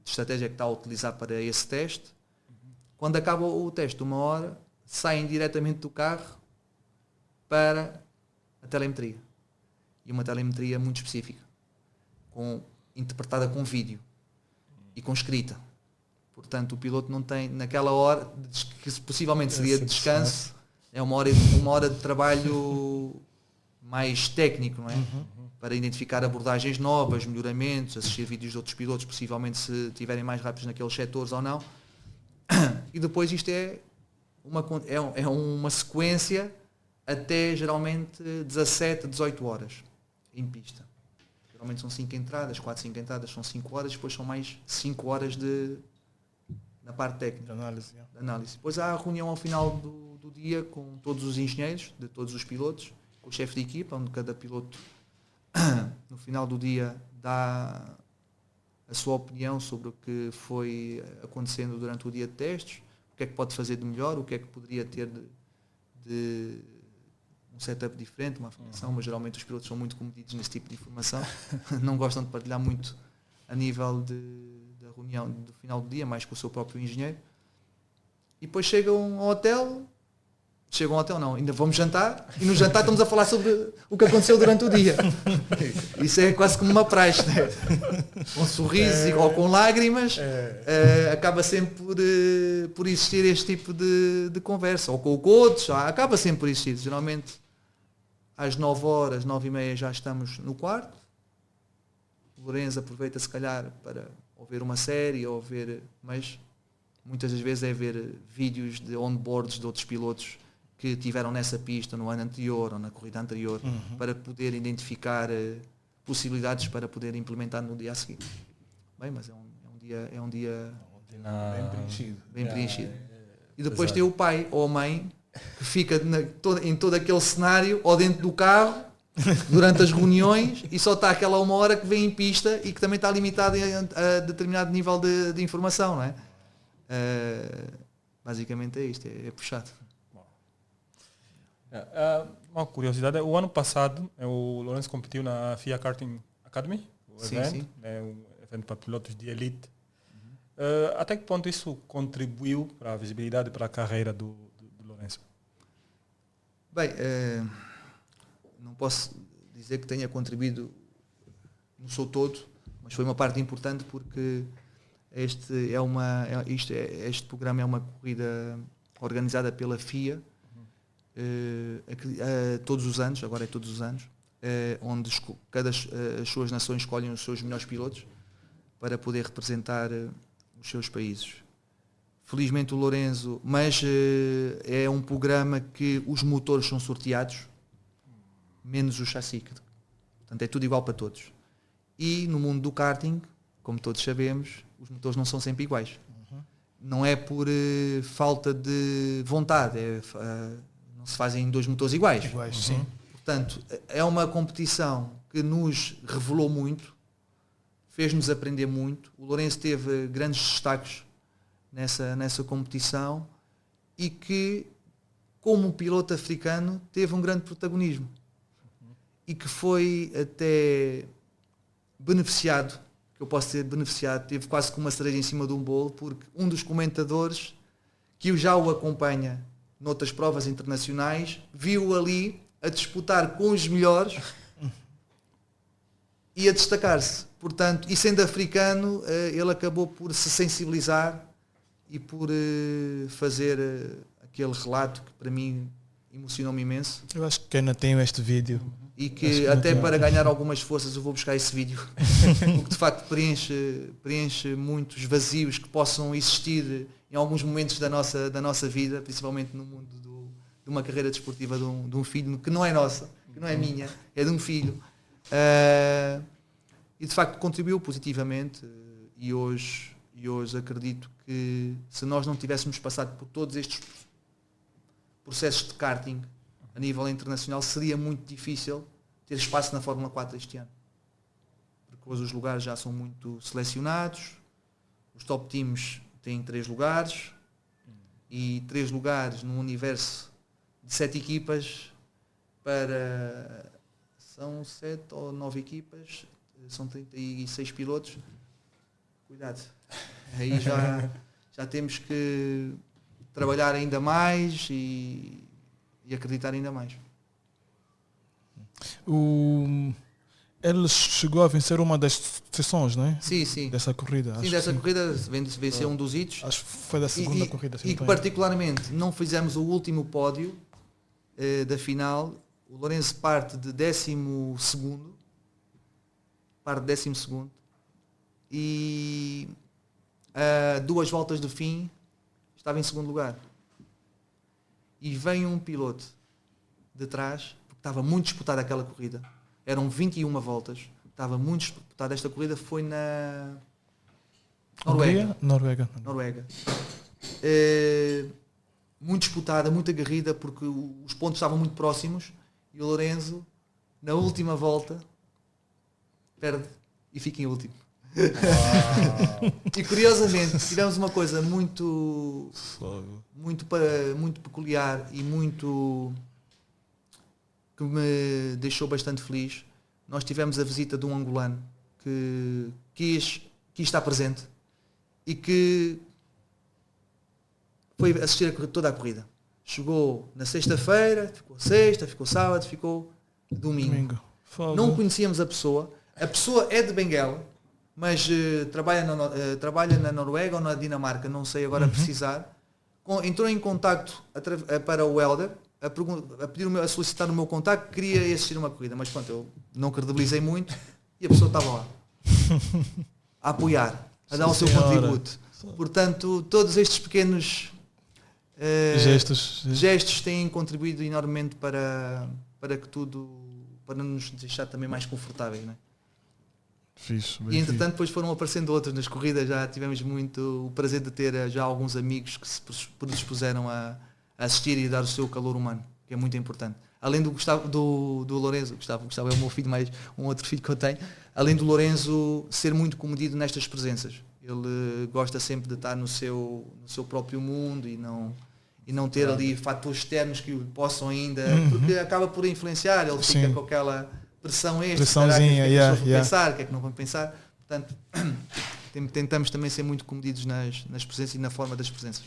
estratégia que está a utilizar para esse teste. Quando acaba o teste, 1 hora, saem diretamente do carro para a telemetria. E uma telemetria muito específica, interpretada com vídeo e com escrita. Portanto, o piloto não tem, naquela hora, que possivelmente seria de descanso, é uma hora de trabalho mais técnico, não é? Para identificar abordagens novas, melhoramentos, assistir vídeos de outros pilotos, possivelmente se estiverem mais rápidos naqueles setores ou não. E depois isto é uma sequência até geralmente 17, 18 horas em pista. Geralmente são 5 entradas, 4, 5 entradas, são 5 horas, depois são mais 5 horas na parte técnica. De análise. Depois há a reunião ao final do dia com todos os engenheiros, de todos os pilotos, com o chefe de equipa, onde cada piloto no final do dia dá a sua opinião sobre o que foi acontecendo durante o dia de testes, o que é que pode fazer de melhor, o que é que poderia ter de um setup diferente, uma formação, mas geralmente os pilotos são muito comedidos nesse tipo de informação, não gostam de partilhar muito a nível da reunião do final do dia, mais com o seu próprio engenheiro. E depois chegam ao hotel não, ainda vamos jantar, e no jantar estamos a falar sobre o que aconteceu durante o dia. Isso é quase como uma praxe, né? Com sorrisos ou com lágrimas, acaba sempre por existir este tipo de conversa, ou com outros, acaba sempre por existir. Geralmente às 9 horas, 9h30 já estamos no quarto. O Lorenzo aproveita se calhar para ou ver uma série, ou ver, mas muitas das vezes é ver vídeos de onboards de outros pilotos que tiveram nessa pista no ano anterior ou na corrida anterior, para poder identificar possibilidades para poder implementar no dia a seguir. Bem, mas é um dia Bem preenchido. bem preenchido. E depois tem o pai ou a mãe que fica em todo aquele cenário ou dentro do carro durante as reuniões e só está aquela 1 hora que vem em pista e que também está limitado a determinado nível de informação, não é? Basicamente é isto, é puxado. Uma curiosidade, o ano passado o Lourenço competiu na FIA Karting Academy, Sim. um evento para pilotos de elite. Até que ponto isso contribuiu para a visibilidade e para a carreira do Lourenço? Bem, não posso dizer que tenha contribuído no seu todo, mas foi uma parte importante porque este programa é uma corrida organizada pela FIA todos os anos, agora é todos os anos, onde as suas nações escolhem os seus melhores pilotos para poder representar os seus países. Felizmente o Lourenço, mas é um programa que os motores são sorteados, menos o chassi, portanto é tudo igual para todos. E no mundo do karting, como todos sabemos, os motores não são sempre iguais. Não é por falta de vontade, não se fazem 2 motores iguais. Sim. Portanto, é uma competição que nos revelou muito, fez-nos aprender muito. O Lourenço teve grandes destaques nessa competição e que, como piloto africano, teve um grande protagonismo e que foi até beneficiado, que eu posso dizer beneficiado, teve quase como uma cereja em cima de um bolo, porque um dos comentadores que já o acompanha noutras provas internacionais viu ali a disputar com os melhores e a destacar-se. Portanto, e sendo africano, ele acabou por se sensibilizar e por fazer aquele relato que para mim emocionou-me imenso. Eu acho que ainda tenho este vídeo. E que até para ganhar algumas forças eu vou buscar esse vídeo. Porque de facto preenche muitos vazios que possam existir em alguns momentos da nossa vida, principalmente no mundo de uma carreira desportiva de um filho, que não é nossa, que não é minha, é de um filho. E de facto contribuiu positivamente e hoje acredito que se nós não tivéssemos passado por todos estes processos de karting a nível internacional, seria muito difícil ter espaço na Fórmula 4 este ano. Porque hoje os lugares já são muito selecionados, os top teams têm 3 lugares e 3 lugares num universo de 7 equipas são 7 ou 9 equipas, são 36 pilotos. Cuidado. Aí já temos que trabalhar ainda mais e acreditar ainda mais. Ele chegou a vencer uma das sessões, não é? Sim. Dessa corrida. Sim, dessa corrida venceu um dos hits. Acho que foi da segunda corrida. E que particularmente não fizemos o último pódio da final. O Lourenço parte de 12º. E a 2 voltas do fim estava em segundo lugar. E vem um piloto de trás, porque estava muito disputada aquela corrida. Eram 21 voltas. Estava muito disputada. Esta corrida foi na Noruega. Muito disputada, muito aguerrida, porque os pontos estavam muito próximos. E o Lourenço, na última volta, perde e fica em último. E curiosamente tivemos uma coisa muito peculiar e muito que me deixou bastante feliz. Nós tivemos a visita de um angolano que quis estar presente e que foi assistir toda a corrida. Chegou na sexta-feira, ficou sexta, ficou sábado, ficou domingo. Não conhecíamos a pessoa é de Benguela, mas trabalha na Noruega ou na Dinamarca, não sei agora precisar. Entrou em contacto para o Helder, a solicitar o meu contacto, queria assistir uma corrida, mas pronto, eu não credibilizei muito e a pessoa estava lá a apoiar, a dar o seu contributo. Portanto, todos estes pequenos gestos têm contribuído enormemente para que tudo, para nos deixar também mais confortáveis, não é? Fixe, bem E entretanto depois foram aparecendo outros nas corridas, já tivemos muito o prazer de ter já alguns amigos que se predispuseram a assistir e dar o seu calor humano, que é muito importante. Além do Gustavo, do Lourenço, Gustavo é o meu filho, mais um outro filho que eu tenho, além do Lourenço ser muito comedido nestas presenças. Ele gosta sempre de estar no seu próprio mundo e não ter ali fatores externos que o possam ainda, porque acaba por influenciar, ele fica Sim. com aquela pressão extra, Pressãozinha, que as pessoas vão yeah. pensar, o que é que não vão pensar. Portanto, tentamos também ser muito comedidos nas presenças e na forma das presenças.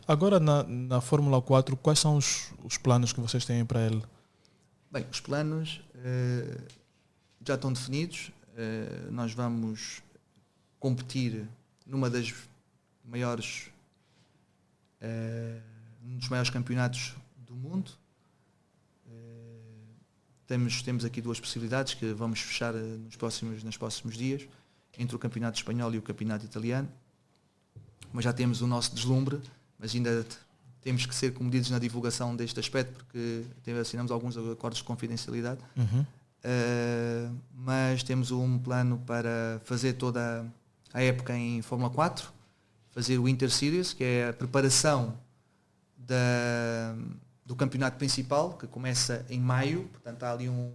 Agora na Fórmula 4, quais são os planos que vocês têm para ele? Bem, os planos já estão definidos. Nós vamos competir numa das maiores um dos maiores campeonatos do mundo. Temos aqui duas possibilidades que vamos fechar nos próximos dias, entre o campeonato espanhol e o campeonato italiano. Mas já temos o nosso deslumbre, mas ainda temos que ser comedidos na divulgação deste aspecto, porque assinamos alguns acordos de confidencialidade. Mas temos um plano para fazer toda a época em Fórmula 4, fazer o Inter Series, que é a preparação do campeonato principal, que começa em maio. Portanto há ali um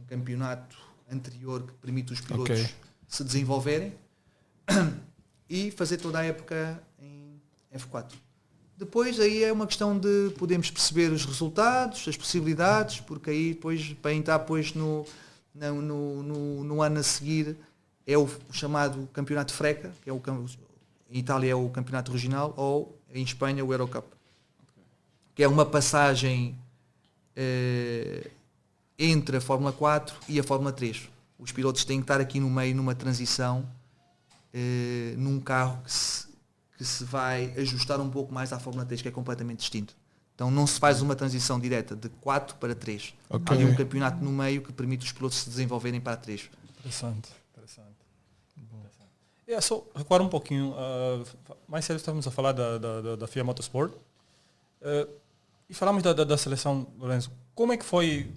campeonato anterior que permite os pilotos se desenvolverem, e fazer toda a época em F4. Depois aí é uma questão de podermos perceber os resultados, as possibilidades, porque aí depois, para entrar depois no ano a seguir, é o chamado campeonato FRECA, que é em Itália é o campeonato regional, ou em Espanha o Eurocup, que é uma passagem entre a Fórmula 4 e a Fórmula 3. Os pilotos têm que estar aqui no meio, numa transição, num carro que se vai ajustar um pouco mais à Fórmula 3, que é completamente distinto. Então não se faz uma transição direta de 4 para 3. Há ali um campeonato no meio que permite os pilotos se desenvolverem para a 3. Interessante. É só recuar um pouquinho. Mais cedo estávamos a falar da FIA Motorsport. E falamos da seleção, Lourenço. Como é que foi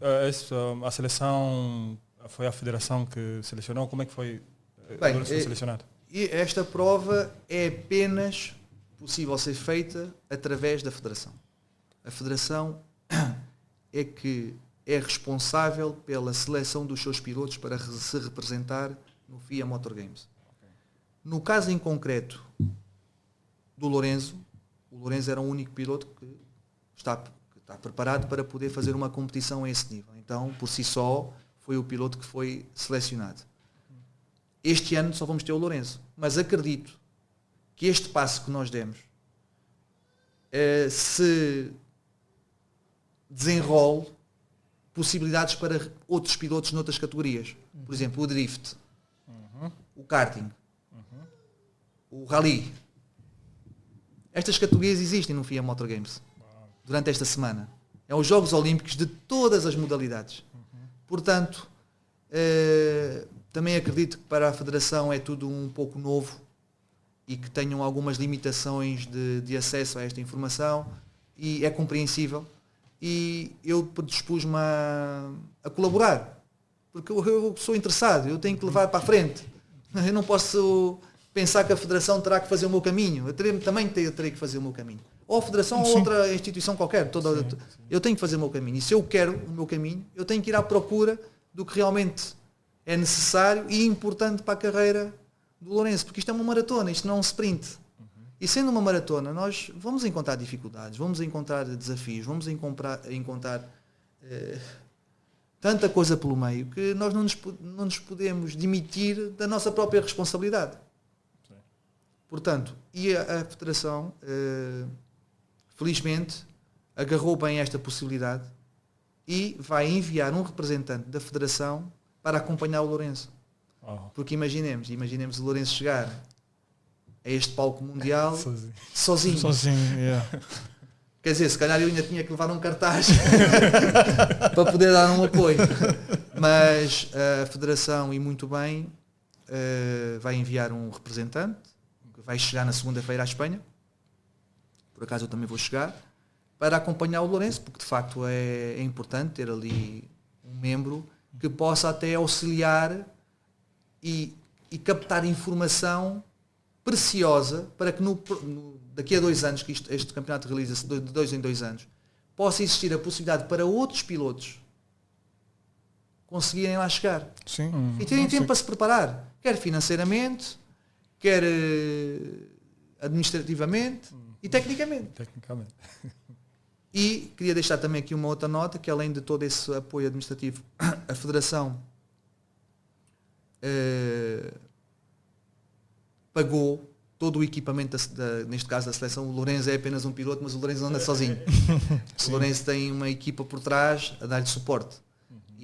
a seleção? Foi a federação que selecionou? Como é que foi? Bem, Lourenço foi selecionado? E esta prova é apenas possível ser feita através da federação. A federação é que é responsável pela seleção dos seus pilotos para se representar no FIA Motor Games. No caso em concreto do Lourenço, o Lourenço era o único piloto que está preparado para poder fazer uma competição a esse nível. Então, por si só, foi o piloto que foi selecionado. Este ano só vamos ter o Lourenço, mas acredito que este passo que nós demos se desenrole possibilidades para outros pilotos noutras categorias. Por exemplo, o drift, o karting, o rally. Estas categorias existem no FIA Motor Games durante esta semana. É os Jogos Olímpicos de todas as modalidades. Portanto, também acredito que para a Federação é tudo um pouco novo e que tenham algumas limitações de acesso a esta informação, e é compreensível. E eu predispus-me a colaborar, porque eu sou interessado, eu tenho que levar para a frente. Eu não posso pensar que a Federação terá que fazer o meu caminho, eu também terei que fazer o meu caminho. Ou a Federação ou outra instituição qualquer. Eu tenho que fazer o meu caminho. E se eu quero o meu caminho, eu tenho que ir à procura do que realmente é necessário e importante para a carreira do Lourenço, porque isto é uma maratona, isto não é um sprint. E sendo uma maratona, nós vamos encontrar dificuldades, vamos encontrar desafios, vamos encontrar tanta coisa pelo meio que nós não nos podemos demitir da nossa própria responsabilidade. Sim. Portanto, e a Federação, felizmente, agarrou bem esta possibilidade e vai enviar um representante da Federação para acompanhar o Lourenço. Porque imaginemos o Lourenço chegar a este palco mundial sozinho. Yeah. Quer dizer, se calhar eu ainda tinha que levar um cartaz para poder dar um apoio. Mas a Federação, e muito bem, vai enviar um representante que vai chegar na segunda-feira à Espanha. Por acaso eu também vou chegar, para acompanhar o Lourenço, porque de facto é importante ter ali um membro que possa até auxiliar e captar informação preciosa para que daqui a 2 anos, que este campeonato realiza-se de 2 em 2 anos, possa existir a possibilidade para outros pilotos conseguirem lá chegar. Sim. E terem tempo para se preparar, quer financeiramente, quer administrativamente e tecnicamente. E queria deixar também aqui uma outra nota, que além de todo esse apoio administrativo, a Federação pagou todo o equipamento, neste caso da seleção. O Lourenço é apenas um piloto, mas o Lourenço não anda sozinho. O Lourenço tem uma equipa por trás a dar-lhe suporte.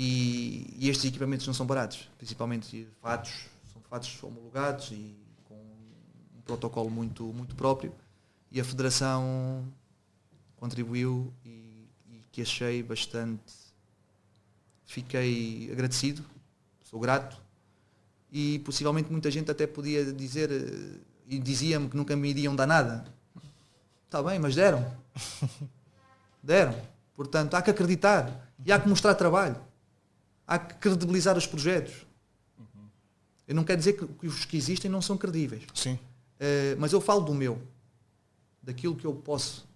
E estes equipamentos não são baratos, principalmente fatos, são fatos homologados e com um protocolo muito, muito próprio. E a Federação contribuiu e que achei bastante... Fiquei agradecido, sou grato, e possivelmente muita gente até podia dizer, e dizia-me que nunca me iriam dar nada. Está bem, mas deram. Deram. Portanto, há que acreditar e há que mostrar trabalho. Há que credibilizar os projetos. Eu não quero dizer que os que existem não são credíveis. Sim. Mas eu falo do meu, daquilo que eu posso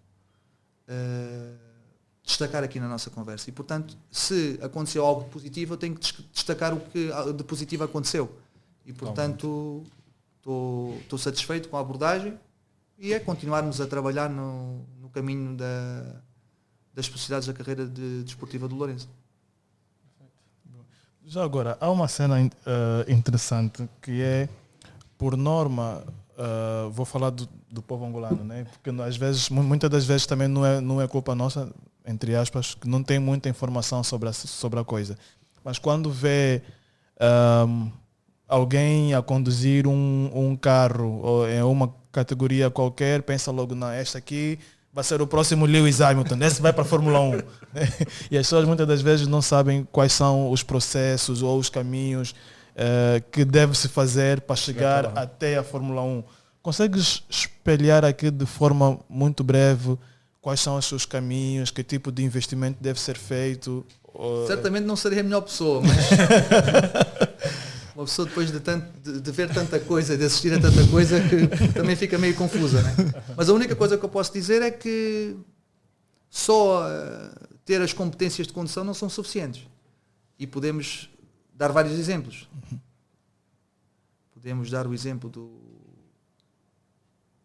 destacar aqui na nossa conversa. E, portanto, se aconteceu algo positivo, eu tenho que destacar o que de positivo aconteceu. E, portanto, estou satisfeito com a abordagem e é continuarmos a trabalhar no caminho das possibilidades da carreira desportiva do Lourenço. Já agora, há uma cena interessante que é, por norma, vou falar do povo angolano, né? Porque às vezes, muitas das vezes também não é culpa nossa, entre aspas, que não tem muita informação sobre a coisa. Mas quando vê alguém a conduzir um carro ou em uma categoria qualquer, pensa logo, não, esta aqui vai ser o próximo Lewis Hamilton, esse vai para a Fórmula 1. E as pessoas muitas das vezes não sabem quais são os processos ou os caminhos que deve-se fazer para chegar até a Fórmula 1. Consegues espelhar aqui de forma muito breve quais são os seus caminhos, que tipo de investimento deve ser feito? Certamente não serei a melhor pessoa, mas uma pessoa depois de ver tanta coisa, de assistir a tanta coisa, que também fica meio confusa, né? Mas a única coisa que eu posso dizer é que só ter as competências de condução não são suficientes. E podemos dar vários exemplos. Podemos dar o exemplo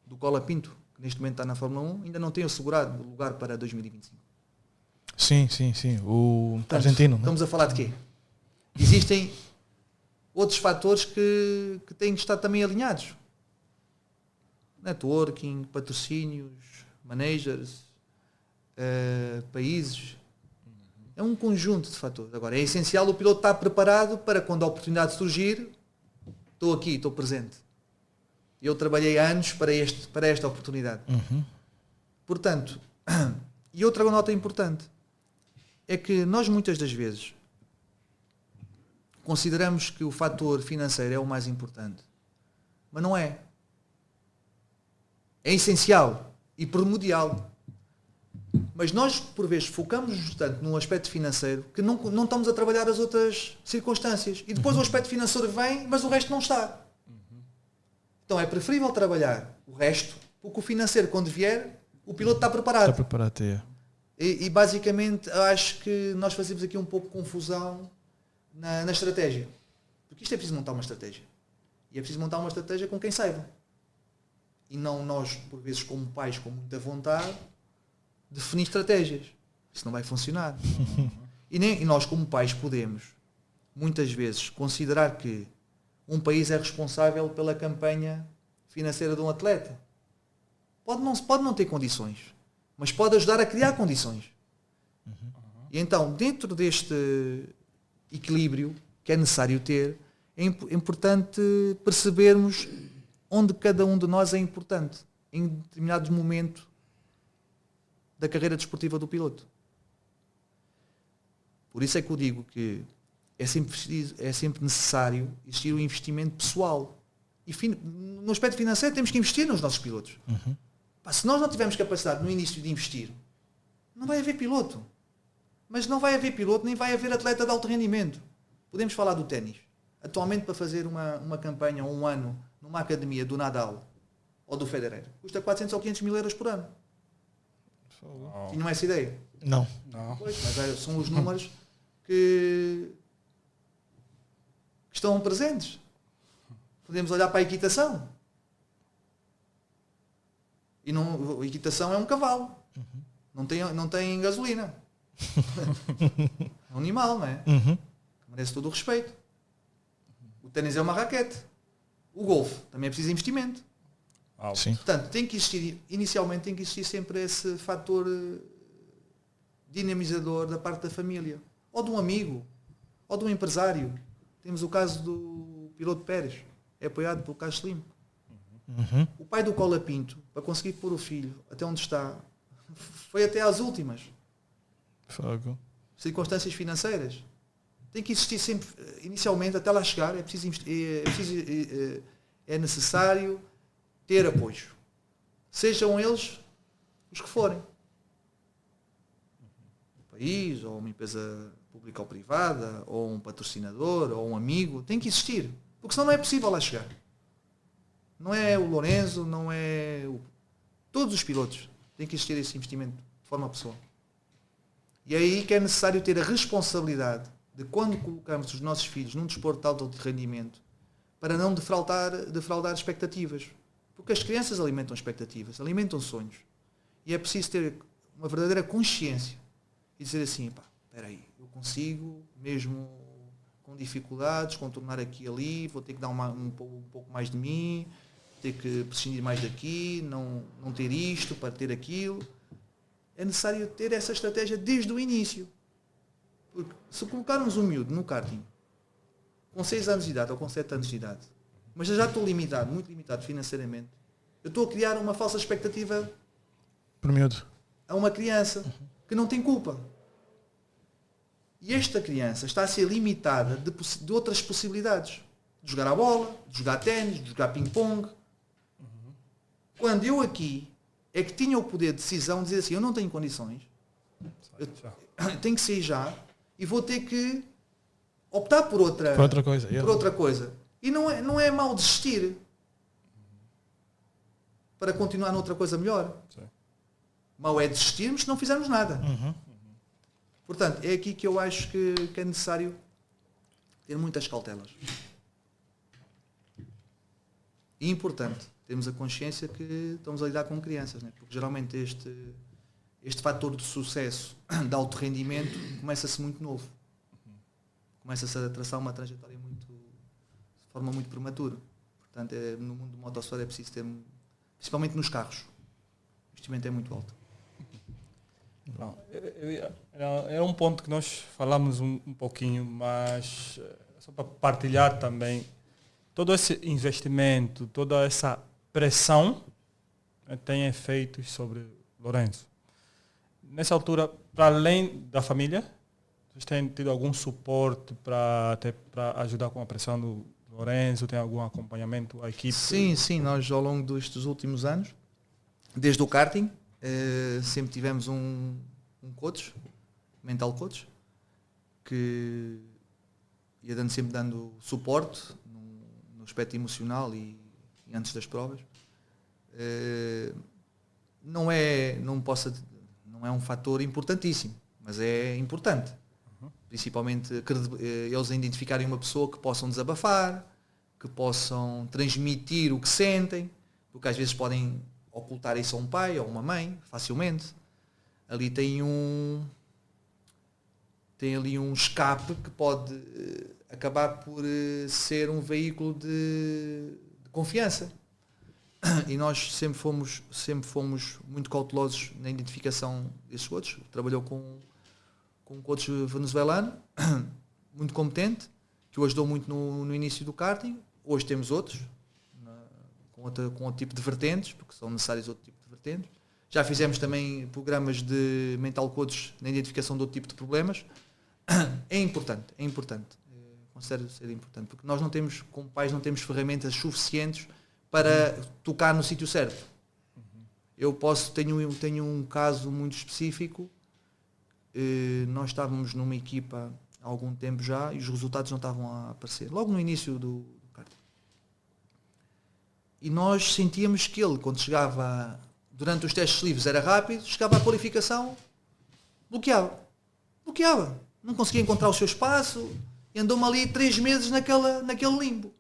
do Cola Pinto, que neste momento está na Fórmula 1, ainda não tem assegurado o lugar para 2025. Sim. O argentino. Estamos a falar de quê? Existem outros fatores que têm que estar também alinhados. Networking, patrocínios, managers, países. É um conjunto de fatores. Agora, é essencial o piloto estar preparado para quando a oportunidade surgir, estou aqui, estou presente. Eu trabalhei anos para esta oportunidade. Portanto, e outra nota importante é que nós muitas das vezes consideramos que o fator financeiro é o mais importante. Mas não é. É essencial e primordial. Mas nós, por vezes, focamos tanto no aspecto financeiro que não estamos a trabalhar as outras circunstâncias. E depois o aspecto financeiro vem, mas o resto não está. Então é preferível trabalhar o resto, porque o financeiro, quando vier, o piloto está preparado. Está preparado, é. E basicamente acho que nós fazemos aqui um pouco de confusão na estratégia. Porque isto é preciso montar uma estratégia. E é preciso montar uma estratégia com quem saiba. E não nós, por vezes, como pais, com muita vontade, definir estratégias. Isso não vai funcionar. E nós, como pais, podemos, muitas vezes, considerar que um país é responsável pela campanha financeira de um atleta. Pode não ter condições, mas pode ajudar a criar condições. E então, dentro deste equilíbrio que é necessário ter, é importante percebermos onde cada um de nós é importante em determinado momento da carreira desportiva do piloto. Por isso é que eu digo que é sempre necessário existir um investimento pessoal. E no aspecto financeiro temos que investir nos nossos pilotos. Se nós não tivermos capacidade no início de investir, não vai haver piloto. Mas não vai haver piloto, nem vai haver atleta de alto rendimento. Podemos falar do ténis. Atualmente, para fazer uma campanha ou um ano numa academia do Nadal ou do Federer, custa 400 ou 500 mil euros por ano. Oh. Tinham essa ideia? Não. Não. Pois, mas são os números que estão presentes. Podemos olhar para a equitação. E a equitação é um cavalo. Não tem gasolina. É um animal, não é? Merece todo o respeito. O ténis é uma raquete. O golfe também é preciso investimento. Sim. Portanto, inicialmente tem que existir sempre esse fator dinamizador da parte da família. Ou de um amigo. Ou de um empresário. Temos o caso do piloto Pérez. É apoiado pelo Carlos Slim. O pai do Cola Pinto, para conseguir pôr o filho até onde está, foi até às últimas. Fogo. Circunstâncias financeiras. Tem que existir sempre, inicialmente, até lá chegar, é necessário ter apoio. Sejam eles os que forem. Um país, ou uma empresa pública ou privada, ou um patrocinador, ou um amigo. Tem que existir. Porque senão não é possível lá chegar. Não é o Lourenço, não é todos os pilotos. Tem que existir esse investimento de forma pessoal. E é aí que é necessário ter a responsabilidade de quando colocamos os nossos filhos num desporto de alto rendimento para não defraudar expectativas. Porque as crianças alimentam expectativas, alimentam sonhos. E é preciso ter uma verdadeira consciência e dizer assim, pá, espera aí, eu consigo, mesmo com dificuldades, contornar aqui e ali, vou ter que dar um pouco mais de mim, ter que prescindir mais daqui, não ter isto para ter aquilo. É necessário ter essa estratégia desde o início. Porque se colocarmos um miúdo no karting com 6 anos de idade ou com 7 anos de idade, mas eu já estou limitado, muito limitado financeiramente, eu estou a criar uma falsa expectativa Por miúdo. a uma criança que não tem culpa. E esta criança está a ser limitada de outras possibilidades. De jogar a bola, de jogar ténis, de jogar ping-pong. Quando eu aqui é que tinha o poder de decisão de dizer assim, eu não tenho condições, eu tenho que sair já e vou ter que optar por outra coisa. por outra coisa. E não é mal desistir para continuar noutra coisa melhor. Sim. Mal é desistirmos se não fizermos nada. Portanto, é aqui que eu acho que é necessário ter muitas cautelas. E importante, temos a consciência que estamos a lidar com crianças, né? Porque geralmente este fator de sucesso de alto rendimento começa-se muito novo. Começa-se a traçar uma trajetória de forma muito prematura. Portanto, no mundo do motosserra é preciso ter, principalmente nos carros, o investimento é muito alto. Não, era um ponto que nós falamos um pouquinho, mas só para partilhar também, todo esse investimento, toda essa pressão tem efeitos sobre Lourenço. Nessa altura, para além da família, vocês têm tido algum suporte para ajudar com a pressão do Lourenço? Tem algum acompanhamento à equipe? Sim, nós ao longo destes últimos anos, desde o karting, sempre tivemos um coach, mental coach, que ia sempre dando suporte no aspecto emocional e antes das provas. Não é um fator importantíssimo, mas é importante. Principalmente eles identificarem uma pessoa que possam desabafar, que possam transmitir o que sentem, porque às vezes podem ocultar isso a um pai ou uma mãe facilmente. Ali tem ali um escape que pode acabar por ser um veículo de confiança. E nós sempre fomos muito cautelosos na identificação desses coaches. Trabalhou com um coach venezuelano muito competente, que o ajudou muito no início do karting. Hoje temos outros com outro tipo de vertentes, porque são necessários outro tipo de vertentes. Já fizemos também programas de mental coaches na identificação de outro tipo de problemas. É importante. Considero ser importante, porque nós como pais, não temos ferramentas suficientes para tocar no sítio certo. Eu tenho um caso muito específico. Nós estávamos numa equipa há algum tempo já e os resultados não estavam a aparecer. Logo no início do karting. E nós sentíamos que ele, quando chegava durante os testes livres era rápido, chegava à qualificação, bloqueava. Não conseguia encontrar o seu espaço e andou-me ali 3 meses naquele limbo.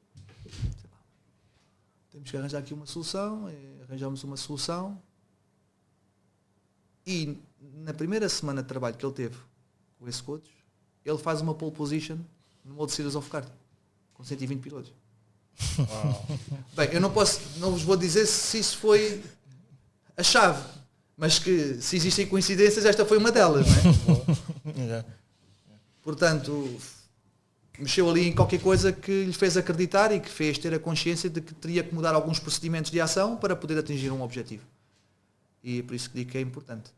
Temos que arranjar aqui uma solução, arranjamos uma solução. E na primeira semana de trabalho que ele teve com esse coach, ele faz uma pole position no modo Series of Karting, com 120 pilotos. Bem, eu não vos vou dizer se isso foi a chave, mas que se existem coincidências, esta foi uma delas, não é? Portanto, mexeu ali em qualquer coisa que lhe fez acreditar e que fez ter a consciência de que teria que mudar alguns procedimentos de ação para poder atingir um objetivo. E é por isso que digo que é importante.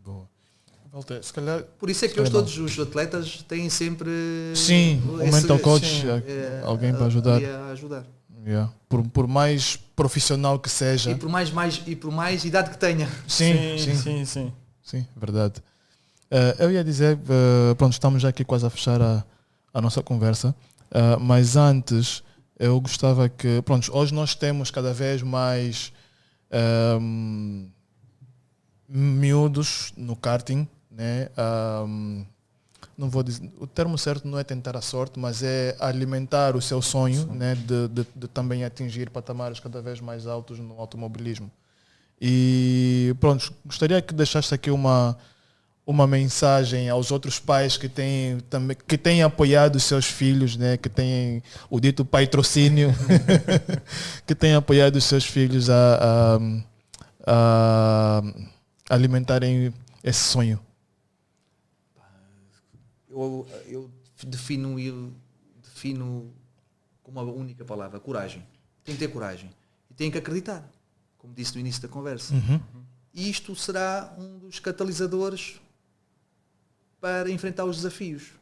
Boa. Walter, se calhar... Por isso é que hoje todos os atletas têm sempre... Sim, um mental coach, alguém para ajudar. A ajudar. Yeah. Por mais profissional que seja. E por mais idade que tenha. Sim, verdade. Eu ia dizer, pronto, estamos já aqui quase a fechar a nossa conversa, mas antes eu gostava que, pronto, hoje nós temos cada vez mais miúdos no karting, né? Não vou dizer, o termo certo não é tentar a sorte, mas é alimentar o seu sonho, né, de também atingir patamares cada vez mais altos no automobilismo. E pronto, gostaria que deixasse aqui uma mensagem aos outros pais que têm apoiado os seus filhos, né, que têm o dito patrocínio, que têm apoiado os seus filhos a alimentarem esse sonho. Eu defino com uma única palavra, coragem. Tem que ter coragem. E tem que acreditar, como disse no início da conversa. E isto será um dos catalisadores para enfrentar os desafios.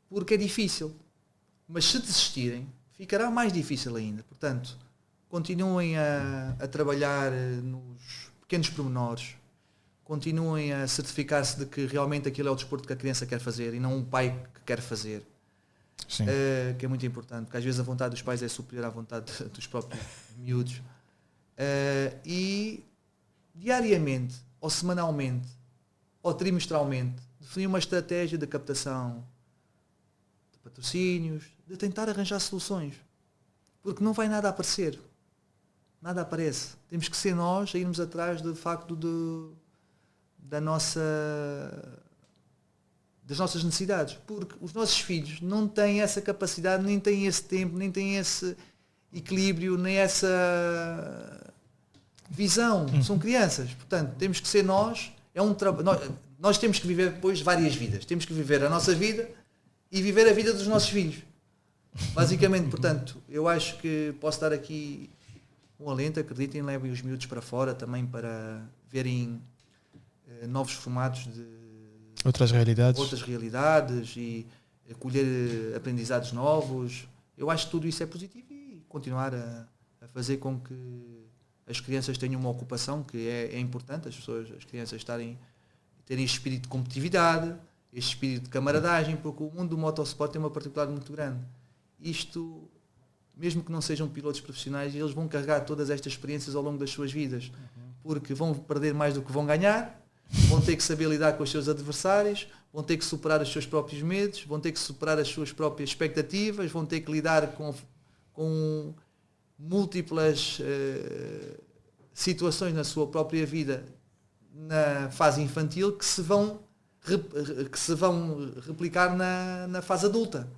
Porque é difícil. Mas se desistirem, ficará mais difícil ainda. Portanto, continuem a trabalhar nos pequenos pormenores. Continuem a certificar-se de que realmente aquilo é o desporto que a criança quer fazer e não um pai que quer fazer. Sim. Que é muito importante, porque às vezes a vontade dos pais é superior à vontade dos próprios miúdos. E diariamente, ou semanalmente, ou trimestralmente, definir uma estratégia de captação de patrocínios, de tentar arranjar soluções. Porque não vai nada aparecer. Nada aparece. Temos que ser nós a irmos atrás de facto das nossas necessidades, porque os nossos filhos não têm essa capacidade, nem têm esse tempo, nem têm esse equilíbrio, nem essa visão. São crianças, portanto temos que ser nós. Nós temos que viver depois várias vidas. Temos que viver a nossa vida e viver a vida dos nossos filhos, basicamente. Portanto, eu acho que posso dar aqui um alento. Acreditem, levem os miúdos para fora também para verem novos formatos de outras realidades e colher aprendizados novos. Eu acho que tudo isso é positivo e continuar a fazer com que as crianças tenham uma ocupação, que é importante, as crianças terem este espírito de competitividade, este espírito de camaradagem, porque o mundo do motorsport tem uma particularidade muito grande. Isto, mesmo que não sejam pilotos profissionais, eles vão carregar todas estas experiências ao longo das suas vidas, porque vão perder mais do que vão ganhar, vão ter que saber lidar com os seus adversários, vão ter que superar os seus próprios medos, vão ter que superar as suas próprias expectativas, vão ter que lidar com múltiplas situações na sua própria vida na fase infantil que se vão replicar na fase adulta.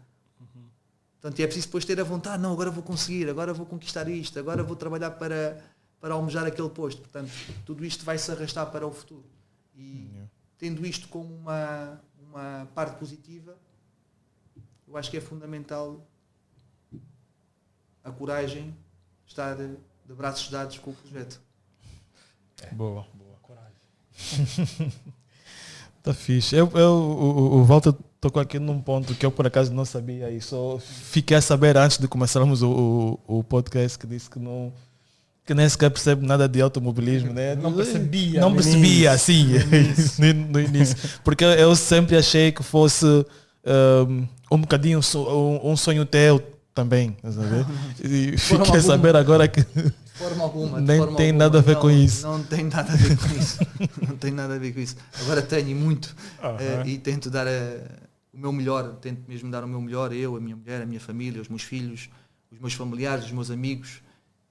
Portanto, é preciso depois ter a vontade, não, agora vou conseguir, agora vou conquistar isto, agora vou trabalhar para almejar aquele posto. Portanto, tudo isto vai se arrastar para o futuro. E tendo isto como uma parte positiva, eu acho que é fundamental a coragem, estar de braços dados com o projeto. Boa coragem. Tá fixe. O Walter tocou aqui num ponto que eu por acaso não sabia e só fiquei a saber antes de começarmos o podcast, que disse que que nem sequer percebe nada de automobilismo, né? Não percebia Não no percebia, início. assim, no início. Porque eu sempre achei que fosse um bocadinho um sonho teu também, estás a ver? E Forma fiquei a saber agora que De forma alguma. de Nem forma tem alguma. nada a ver Não, com isso. Não tem nada a ver com isso. Não tem nada a ver com isso. Agora tenho e muito. Aham. E tento dar o meu melhor. Tento mesmo dar o meu melhor. Eu, a minha mulher, a minha família, os meus filhos, os meus familiares, os meus amigos.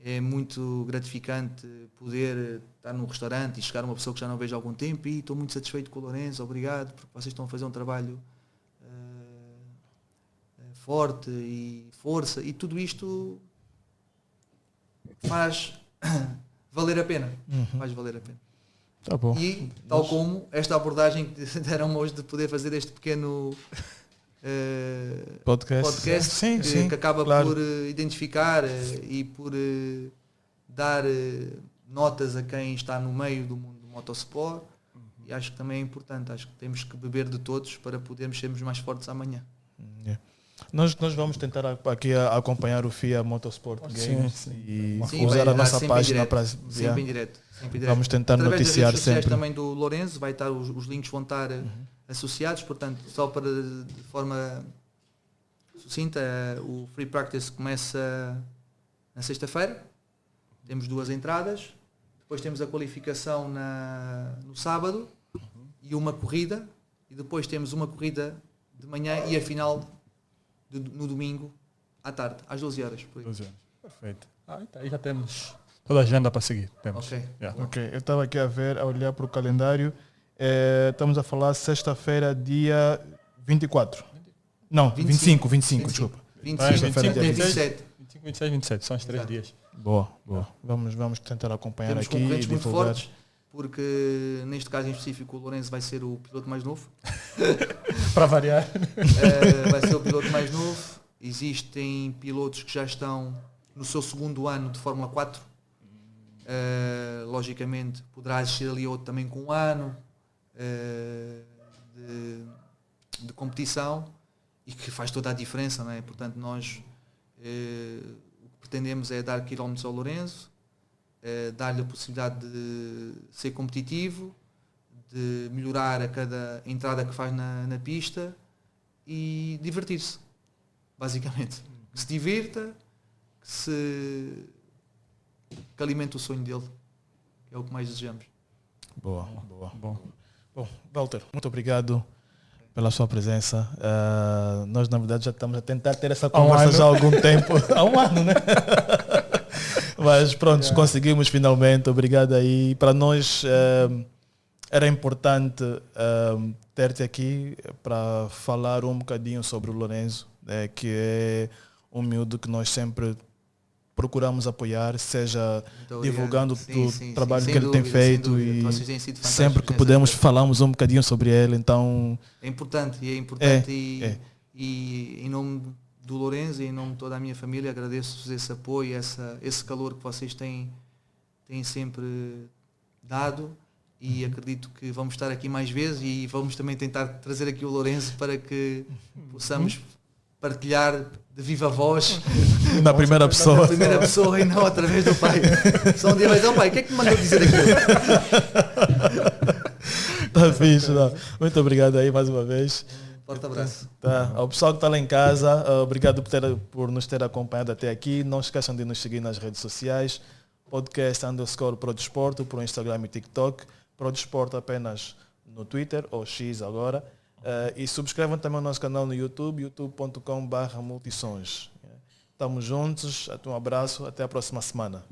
É muito gratificante poder estar num restaurante e chegar uma pessoa que já não vejo há algum tempo e estou muito satisfeito com o Lourenço, obrigado, porque vocês estão a fazer um trabalho forte e força, e tudo isto faz valer a pena. Faz valer a pena. tá bom. E tal como esta abordagem que deram hoje de poder fazer este pequeno podcast Sim, sim, que acaba claro. por identificar e por dar notas a quem está no meio do mundo do motorsport, e acho que também é importante. Acho que temos que beber de todos para podermos sermos mais fortes amanhã. Yeah. Nós vamos tentar aqui acompanhar o FIA Motorsport Sim, Games sim. e Sim, usar vai a dar nossa sempre em página direto, para sempre em direto, sempre em direto. Vamos tentar Através das noticiar redes sociais sempre. também do Lourenço, vai estar os links vão estar associados, portanto, só para de forma sucinta, o Free Practice começa na sexta-feira, temos 2 entradas, depois temos a qualificação no sábado e uma corrida, e depois temos uma corrida de manhã e a final no domingo à tarde, às 12 horas. Por aí. 12 anos. Perfeito. Aí já temos toda a agenda para seguir. Temos. Ok. Yeah. Ok, eu estava aqui a olhar para o calendário. Estamos a falar sexta-feira, dia 24. Não, 25, 25, desculpa. 25, 25, 27. 25, 26, 27. São os 3 Exato. dias. Boa. Vamos tentar acompanhar Temos aqui concorrentes e muito divulgar. fortes, porque neste caso em específico o Lourenço vai ser o piloto mais novo. Para variar. Vai ser o piloto mais novo. Existem pilotos que já estão no seu segundo ano de Fórmula 4. Logicamente poderá existir ali outro também com 1 ano de competição, e que faz toda a diferença, não é? Portanto, nós o que pretendemos é dar quilómetros ao Lourenço, dar-lhe a possibilidade de ser competitivo, de melhorar a cada entrada que faz na pista e divertir-se, basicamente. Que se divirta, que alimente o sonho dele, que é o que mais desejamos. Boa. Bom. Bom, Walter, muito obrigado pela sua presença. Nós, na verdade, já estamos a tentar ter essa conversa já há algum tempo. Há um ano, né? Mas pronto, conseguimos finalmente. Obrigado aí. Para nós era importante ter-te aqui para falar um bocadinho sobre o Lourenço, que é um miúdo que nós sempre procuramos apoiar, seja Muito obrigado. divulgando Sim, o trabalho sem que ele tem dúvida, sem feito dúvida. e Vocês têm sido fantásticos sempre que nesse podemos aspecto. falamos um bocadinho sobre ele. Então, É importante, É. E em nome do Lourenço e em nome de toda a minha família agradeço-vos esse apoio, esse calor que vocês têm sempre dado, e acredito que vamos estar aqui mais vezes e vamos também tentar trazer aqui o Lourenço para que possamos partilhar de viva voz na primeira pessoa. na primeira pessoa e não através do pai. Só um dia vai dizer, pai, o que é que me mandou dizer aquilo? Tá fixe, não. Muito obrigado aí mais uma vez. Forte abraço. Tá. Ao pessoal que está lá em casa, obrigado por nos ter acompanhado até aqui. Não esqueçam de nos seguir nas redes sociais. Podcast _ProDesporto por Instagram e TikTok. ProDesporto apenas no Twitter, ou X agora. E subscrevam também o nosso canal no YouTube, youtube.com/multisons. Estamos juntos. Um abraço. Até a próxima semana.